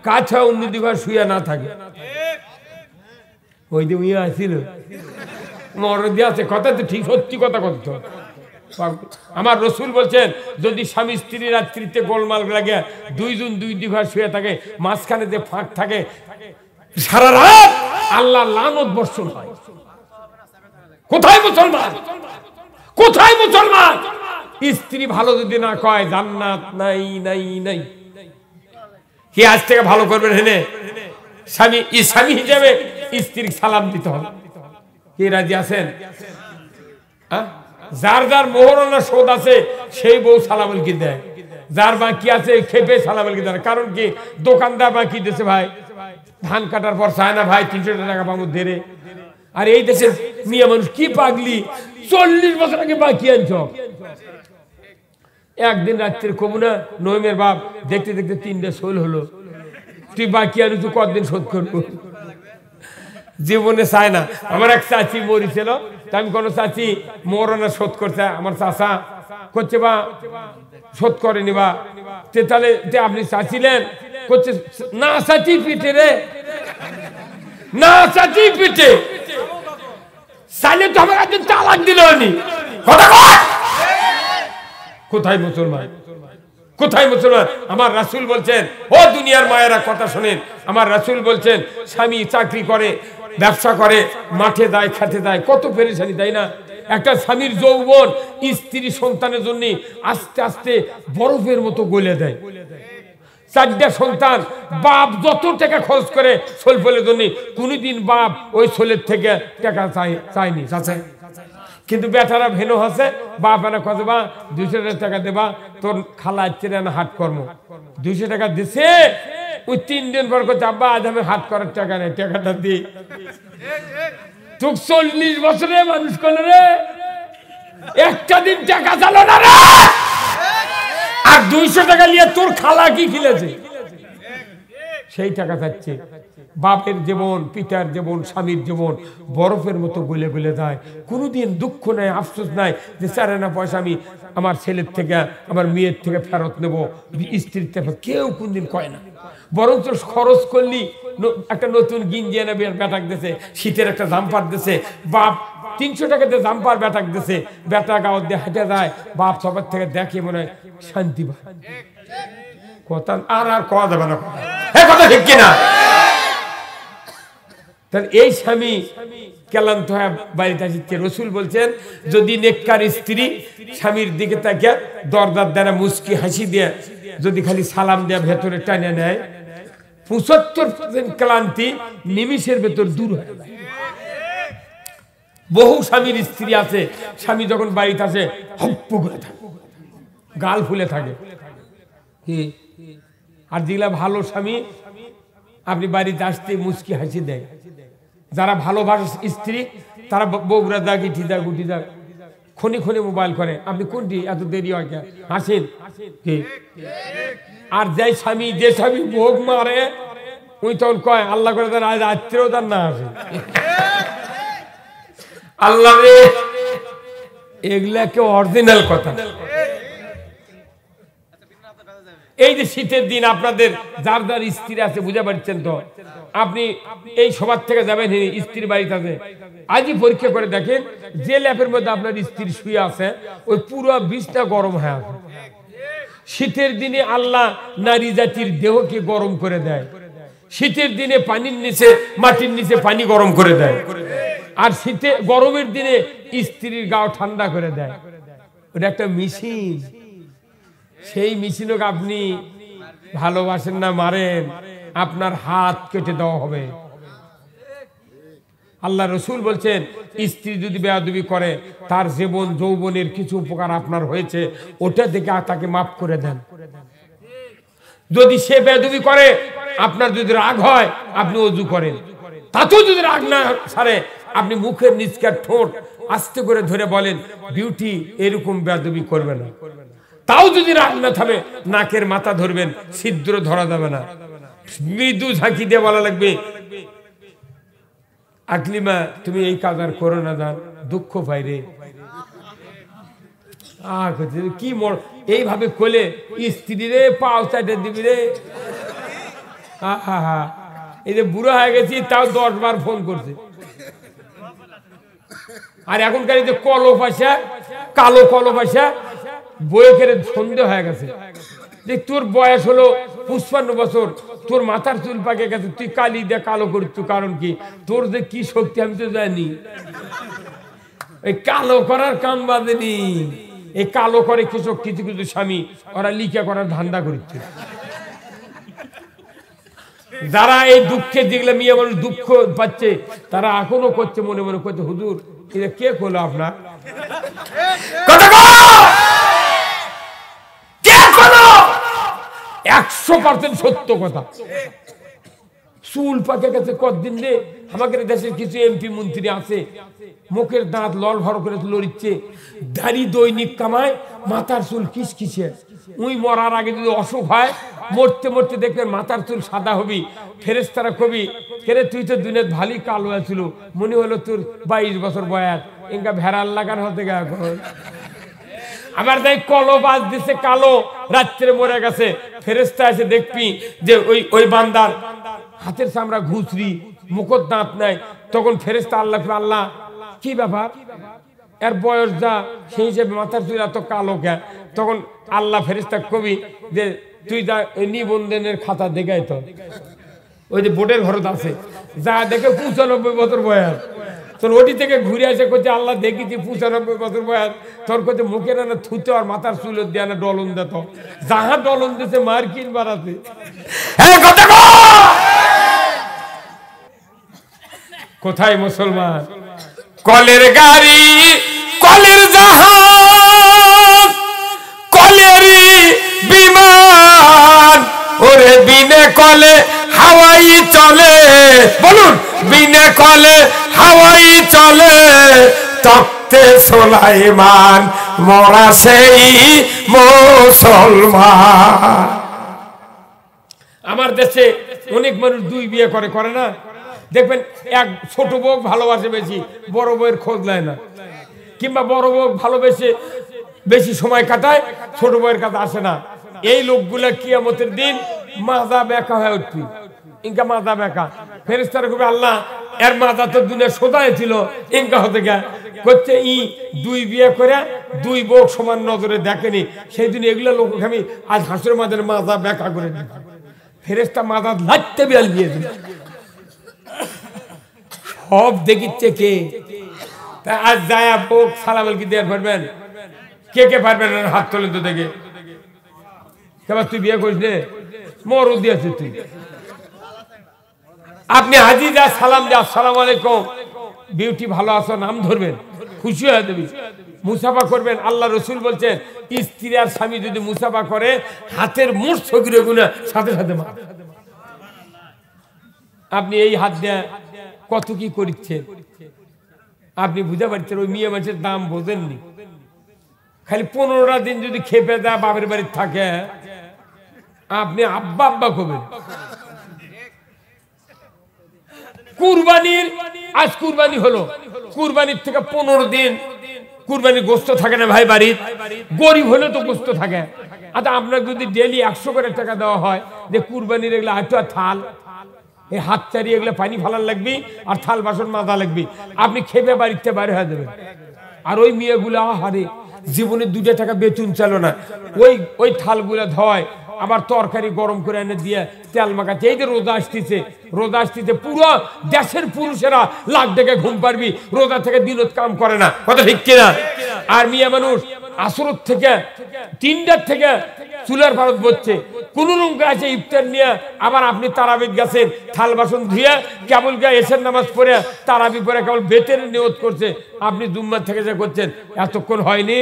কাছা অন্য দিকে শুয়ে না থাকে ওই দিন ইয়ে আসছিল মরদি আছে কথা তো ঠিক সত্যি কথা করতো আমার রসুল বলছেন যদি স্বামী স্ত্রী রাত্রিতে গোলমাল লাগে 2 জন 2 দিকে শুয়ে থাকে মাঝখানে যে ফাঁক থাকে সারা রাত আল্লাহ লানত বর্ষণ হয় কোথায় মুসলমান কোথায় মুসলমান স্ত্রী ভালো যদি না কয় জান্নাত নাই নাই নাই কি আজ থেকে ভালো করবেন হেনে স্বামী স্বামী হিসেবে স্ত্রীর সালাম দিতে হবে কি রাজি আছেন যার যার মোহরানা শোধ আছে সেই বউ সালাম আলকি দেয় যার বাকি আছে খেপে সালাম আলকি দেয় কারণ কি দোকানদার বাকি দিয়েছে ভাই ধান কাটার পর চায় না ভাই 300 টাকা পাবো ধরে আর এই দেশের মেয়ে মানুষ কি পাগলি 40 বছর আগে বাকি আনছ একদিন রাত্রে কমু না নইমের বাপ দেখতে দেখতে 3টা শোল হলো তুই বাকি আনু তুই কতদিন শোধ করবো জীবনে চায় না আমার এক চাচি মরিছিল আমি কোনো চাচি মরনা শোধ করছে আমার চাচা করছে বা শোধ করেনি বা তাহলে আপনি চাচ্ছিলেন করছে না চাচি পিঠে রে, না চাচি পিঠে চাইলে তো আমার একদিন তালাক দিল নি। কোথায় মুসলমান, কোথায় মুসলমান? আমার রাসূল বলছেন, ও দুনিয়ার মায়েরা কথা শোনেন, আমার রাসূল বলছেন স্বামী চাকরি করে, ব্যবসা করে, মাঠে যায়, খেতে যায়, কত পেরেশানি, তাই না? একটা স্বামীর যৌবন স্ত্রী সন্তানের জন্য আস্তে আস্তে বরফের মতো গলে দেয়। 4টা সন্তান, বাপ যত টাকা খরচ করে ছোলফলের জন্য, কোনদিন বাপ ওই ছোলের থেকে টাকা চায়নি, চাচা। কিন্তু বেটারা ভেনো আছে, বাপ এনে কত বা 200 টাকা দেবা, তোর খালা হচ্ছে না হাট কর্ম, 200 টাকা দিছে। ওই 3 দিন পর করছে আব্বা আজ আমি হাট করার টাকা নেই, টাকাটা দি। তুই 40 বছরে মানুষ করলে রে, একটা দিন টাকা চালো না রে, আর 200 টাকা নিয়ে তোর খালা কি খিলেছে সেই টাকা চাচ্ছে। বাপের জীবন, পিতার জীবন, স্বামীর জীবন বরফের মতো গলে গলে যায়। কোনোদিন দুঃখ নাই, আফসোস নাই যে 4 আনা পয়সা আমি আমার ছেলের থেকে, আমার মেয়ের থেকে ফেরত নেব, স্ত্রীর থেকে, কেউ কোনদিন কয় না। বরঞ্চ খরচ করলি একটা নতুন গিঞ্জি এনে বেটাক দিছে, শীতের একটা জাম্পার দিছে, বাপ 300 টাকাতে জাম্পার বেটাক দিছে, বেটা গাঁত দিয়ে হেঁটে যায়, বাপ সবার থেকে দেখে মনে হয় শান্তি পায়। কথা আর কওয়া যাবে না, কথা ঠিক কিনা? এই স্বামী ক্লান্ত হয়ে বাড়িতে আসছে, রাসূল বলছেন যদি নেককার স্ত্রী স্বামীর দিকে তাকিয়ে দরজার দ্বারা মুস্কি হাসি দিয়ে যদি খালি সালাম দেয়া ভেতরে টানে নেয়, 75% ক্লান্তি নিমিষের ভেতর দূর হয়। বহু স্বামীর স্ত্রী আছে, স্বামী যখন বাড়িতে আসে হপ্প করে থাকে, গাল ফুলে থাকে। আর যেগুলা ভালো স্বামী, আপনি বাড়িতে আসতে মুস্কি হাসি দেয়। যারা ভালোবাসে স্ত্রী, তারা বগুড়া দাগ, ইটি দাগ, গুটি দাগ, খনি খনি মোবাইল করে, আপনি কোনটি এত দেরি হয় কে, হাসেন। আর যে স্বামী ভোগ মারে, ওই তখন কয় আল্লাহ করে তার আজ রাত্রেও তার না আসে। আল্লাহ রে, এগুলা কেউ অরিজিনাল কথা। এই যে শীতের দিন আপনাদের যার যার স্ত্রী আছে, বুঝে পারছেন তো? আপনি এই সবার থেকে যাবেন, স্ত্রীর বাড়িতে আছে, আজই পরীক্ষা করে দেখেন যে ল্যাপের মধ্যে আপনার স্ত্রী শুয়ে আছে ওই পুরো বিছটা গরম হয়ে আছে। শীতের দিনে আল্লাহ নারী জাতির দেহকে গরম করে দেয়। শীতের দিনে পানির নিচে, মাটির নিচে পানি গরম করে দেয়। আর শীতে গরমের দিনে স্ত্রীর গাও ঠান্ডা করে দেয়। ওটা একটা মেশিন। সেই মেশিনকে আপনি ভালোবাসেন না, মারেন, আপনার হাত কেটে দেওয়া হবে। আল্লাহ রাসূল বলছেন স্ত্রী যদি বেয়াদবি করে, তার জীবন যৌবনের কিছু উপকার আপনার হয়েছে, ওটা দেখে তাকে মাফ করে দেন। যদি সে বেয়াদবি করে, আপনার যদি রাগ হয়, আপনি ওযু করেন। তাতেও যদি রাগ না ছাড়ে, আপনি মুখের নিচকার ঠোঁট আস্তে করে ধরে বলেন বিউটি এরকম বেয়াদবি করবে না। তাও যদি রাগ না থামে, নাকের মাথা ধরবেন, ছিদ্র ধরা যাবে না, মৃদু ঝাঁকি দিয়ে বলা লাগবে আকলিমা তুমি এই কাজ আর করো না, জান দুঃখ পাই রে। কি এইভাবে কোলে স্ত্রী রে পাও চাইটা দিবি রে। এই যে বুড়ো হয়ে গেছি, তাও 10 বার ফোন করছে। আর এখনকার যে কলো পয়সা, কালো কলো পয়সা, বইয়ের সন্দেহ হয়ে গেছে যে তোর বয়স হলো 55 বছর, তোর মাথার চুল পাকে গেছে, তুই কালি দিয়ে কালো করছ, কারণ কি? তোর যে কি শক্তি আমি তো জানি। এই কালো করার কাম বাঁধেনি, এই কালো করে কিছু কিছু কিছু স্বামী ওরা লিখা করার ধান্দা করছে। যারা এই দুঃখে, যেগুলো মেয়ে মানুষ দুঃখ পাচ্ছে, তারা এখনো করছে, মনে মনে করছে হুজুর এটা কে করলো আপনার? 100% সত্য কথা। চুল পাকে গেছে কতদিন রে। আমাদের দেশের কিছু এমপি মন্ত্রী আছে, মুখের দাঁত লল ভর করে লড়িচ্ছে, দাড়ি দৈনিক কামায়, মাথার চুল কিসকিসে। উই মরার আগে যদি অসুখ হয়, মরতে মরতে দেখবেন মাথার চুল সাদা হবি, ফেরেশতারা কবি কেরে তুই তো দুনিয়াত ভালোই কালো ছিল, মনে হলো তোর 22 বছর বয়স, এঙ্কা ভেড়াল লাগান হতে গা। আবার তাই কলো বাজ দিছে কালো, রাত্রে মরে গেছে, ফেরেশতা এসে দেখবি যে ওই বান্দার হাতের চামড়া ঘুষরি, মুখর দাঁত নাই। তখন ফেরেশতা আল্লাহ কি ব্যাপার, এর বয়স যা, সেই হিসেবে মাথার চুল এত কালো কে? তখন আল্লাহ ফেরেশতা কবি যে তুই যা নিবন্ধনের খাতা দেখাই, তো ওই যে বোর্ডের ঘরত আছে, যা দেখে 95 বছর বয়স। তোর ওটি থেকে ঘুরে আসে করছে আল্লাহ দেখেছি 95 বছর বয়স, তোর করছে মুখে না থুতে আর মাথার চুল দেয়া না ডলন দিত, যাহা ডলন দিতে মার কিনবার আছে। কোথায় মুসলমান? কলের গাড়ি, কলের জাহাজ, কলেরই বিমান, ওরে বিনে কলে হাওয়াই চলে, বলুন বিনে কলে হাওয়াই চলে, তক্তে সুলাইমান মোরা সেই মুসলমান। আমার দেশে অনেক মানুষ 2 বিয়ে করে না? দেখবেন এক ছোট বউ ভালোবাসে বেশি, বড় বউয়ের খোঁজ নেয় না, কিংবা বড় বউ ভালোবেসে বেশি সময় কাটায়, ছোট বউয়ের কাছে আসে না। এই লোকগুলা কিয়ামতের দিন মাজা বেঁকা হয়ে উঠবি, ইনকা মাজা বেঁকা। ফেরেশতারা কবে আল্লাহ এর মাজা তো দুনিয়া সোজাই ছিল, ইনকা হতে গা করছে 2 বিয়ে করে 2 বউ সমান নজরে দেখেনি, সেই দিন এগুলো লোক আমি আজ হাসুরের মাঝে মাজা বেঁকা করে দিই। ফেরেশতা মাজা লাইতে বিয়াল দিয়ে দিল, সব দেখিচ্ছে কে? আজ যায় বউ সালাম কি দেওয়ার পারবেন? কে পারবেন? হাত তোলেন তো দেখে। কেবার তুই বিয়ে করিস নে, মর দিয়েছিস তুই। আপনি হাজি যা সালাম যা, আসসালামু আলাইকুম, বিউটি ভালো আছো, নাম ধরবেন, খুশি হয়ে দেবি, মুসাফা করবেন। আল্লাহ রসুল বলছেন স্ত্রী আর স্বামী যদি মুসাফা করে, হাতের মুঠ ছগিরে গুনা সাথে সাথে মা। আপনি এই হাত দিয়ে কত কি করছেন আপনি বুঝতে পারছেন? ওই মেয়ে মানুষের দাম বোঝেননি। খালি 15টা দিন যদি খেপে দেয় বাপের বাড়ির থাকে, আপনি আব্বা আব্বা করবেন। কুরবানির আজ কুরবানি হলো, কুরবানির থেকে 15 দিন কুরবানির গোস্ত থাকে না ভাই বাড়ির, গরিব হলে তো গোস্ত থাকে। আচ্ছা আপনার যদি ডেলি 100 করে টাকা দেওয়া হয় যে কুরবানির এগুলো হয়তো থাল, এই হাত চারি এগুলো পানি ফালার লাগবে, আর থাল বাসন মাজা লাগবে, আপনি খেপে বাড়িতে বাইরে হয়ে যাবেন। আর ওই মেয়েগুলো হারে জীবনে 2 টাকা বেতন চালো না, ওই থালগুলো ধয়, আবার তরকারি গরম করে এনে দিয়ে তেল মাখাচ্ছে। এই যে রোজা আসতেছে, পুরো দেশের পুরুষেরা লাখ ডেকে ঘুম পারবি, রোজা থেকে দিনত কাম করে না, কথা ঠিক কিনা? আর মেয়ে মানুষ আসর থেকে 3টার থেকে চুলার ভারত বসছে, কোন রকম আছে ইফতার নিয়ে। আবার আপনি তারাবিদ গেছেন, থাল বাসন ধুয়ে কেবল গায়ে এসের নামাজ পড়ে তারাবি পরে কেবল বেতের নিয়ত করছে, আপনি জুম্মার থেকে যা করছেন এতক্ষণ হয়নি।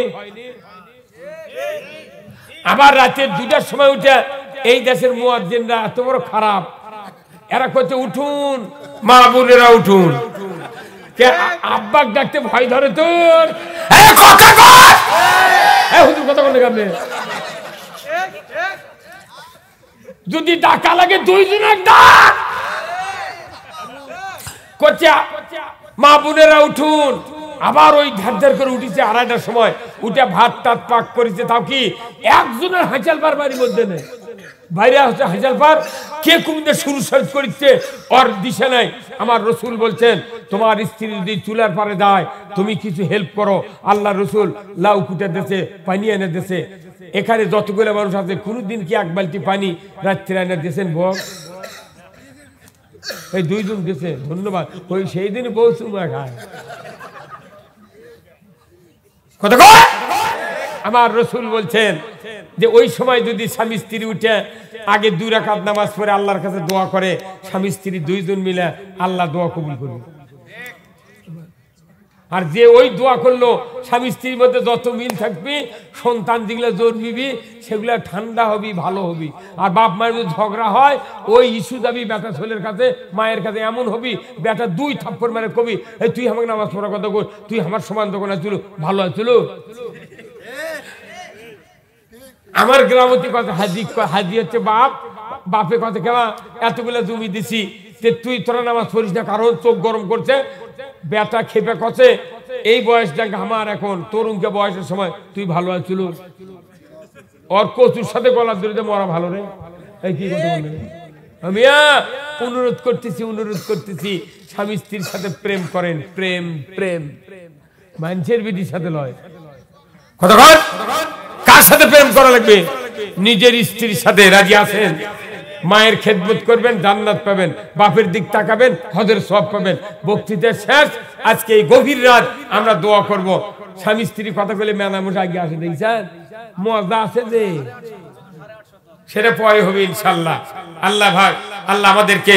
আবার রাতে 2টার সময় উঠে এই দেশের মুয়াজ্জিনরা এত বড় খারাপ, এরা করছে উঠুন মা বোনেরা উঠুন, আব্বা ডাকতে ভয় ধরে তোর, হুজুর কথা বলে আপনি যদি ডাকা লাগে 2 জন ডাক করছে মা বোনেরা উঠুন। আবার ওই ধার করে উঠেছে 2:30টার সময়, উঠে ভাত টাত পাক করেছে, তাও কি একজনের হাঁচাল পার বাড়ির মধ্যে নেই, বাইরে হচ্ছে হাঁচাল পার, কে কুমিতে শুরু সার্চ করছে ওর দিশা নাই। আমার রসুল বলছেন তোমার স্ত্রী যদি চুলার পারে যায় তুমি কিছু হেল্প করো। আল্লাহ রসুল লাউ কুটে দেশে, পানি এনে দেশে, এখানে যতগুলো মানুষ আছে কোনদিন কি 1 বালতি পানি রাত্রে এনে দিয়েছেন? বল এই 2 জন দিয়েছে, ধন্যবাদ। ওই সেই দিন বউ চুমা খায়। আমার রসুল বলছেন যে ওই সময় যদি স্বামী স্ত্রী উঠে আগে 2 রাকাত নামাজ পড়ে আল্লাহর কাছে দোয়া করে, স্বামী স্ত্রী 2 জন মিলে আল্লাহ দোয়া কবুল করবে। আর যে ওই দোয়া করলো স্বামী স্ত্রীর মধ্যে যত মিল থাকবি, সন্তান যেগুলো জন্মিবি সেগুলো ঠান্ডা হবি, ভালো হবি। আর বাপ মায়ের মধ্যে ঝগড়া হয়, ওই ইস্যু যাবি বেটা ছেলের কাছে, মায়ের কাছে, এমন হবি বেটা 2 থাপ্পড় মারে কবি এই তুই আমাকে নামাজ পড়ার কথা কর, তুই আমার সমান তখন ছিল ভালো আছিল। আমার গ্রামতি কথা হাজি হচ্ছে বাপে কথা কেমন এতগুলো জমি দিছি তুই তোরা নামাজ পড়িস না, কারণ চোখ গরম করছে, বেটা খেপে কছে এই বয়সটা আমার এখন তরুণকে বয়সের সময় তুই ভালো আছিল ওর কচুর সাথে গলা ধরে মরা ভালো রে এই কি কথা বললেন আমি অনুরোধ করতেছি স্বামী স্ত্রীর সাথে প্রেম করেন প্রেম প্রেম মানুষের বিধির সাথে লয় কথা কর কার সাথে প্রেম করা লাগবে নিজের স্ত্রীর সাথে রাজি আছেন মায়ের খেদমত করবেন জান্নাত পাবেন বাপের দিক তাকাবেন হজের সওয়াব পাবেন বক্তৃতা শেষ আজকে এই গভীর রাত আমরা দোয়া করব স্বামী স্ত্রী কথা বলে মেনামুষ আগে আসে দেখছেন মজা আছে যে সেটা পরে হবে ইনশাআল্লাহ আল্লাহ ভাই আল্লাহ আমাদেরকে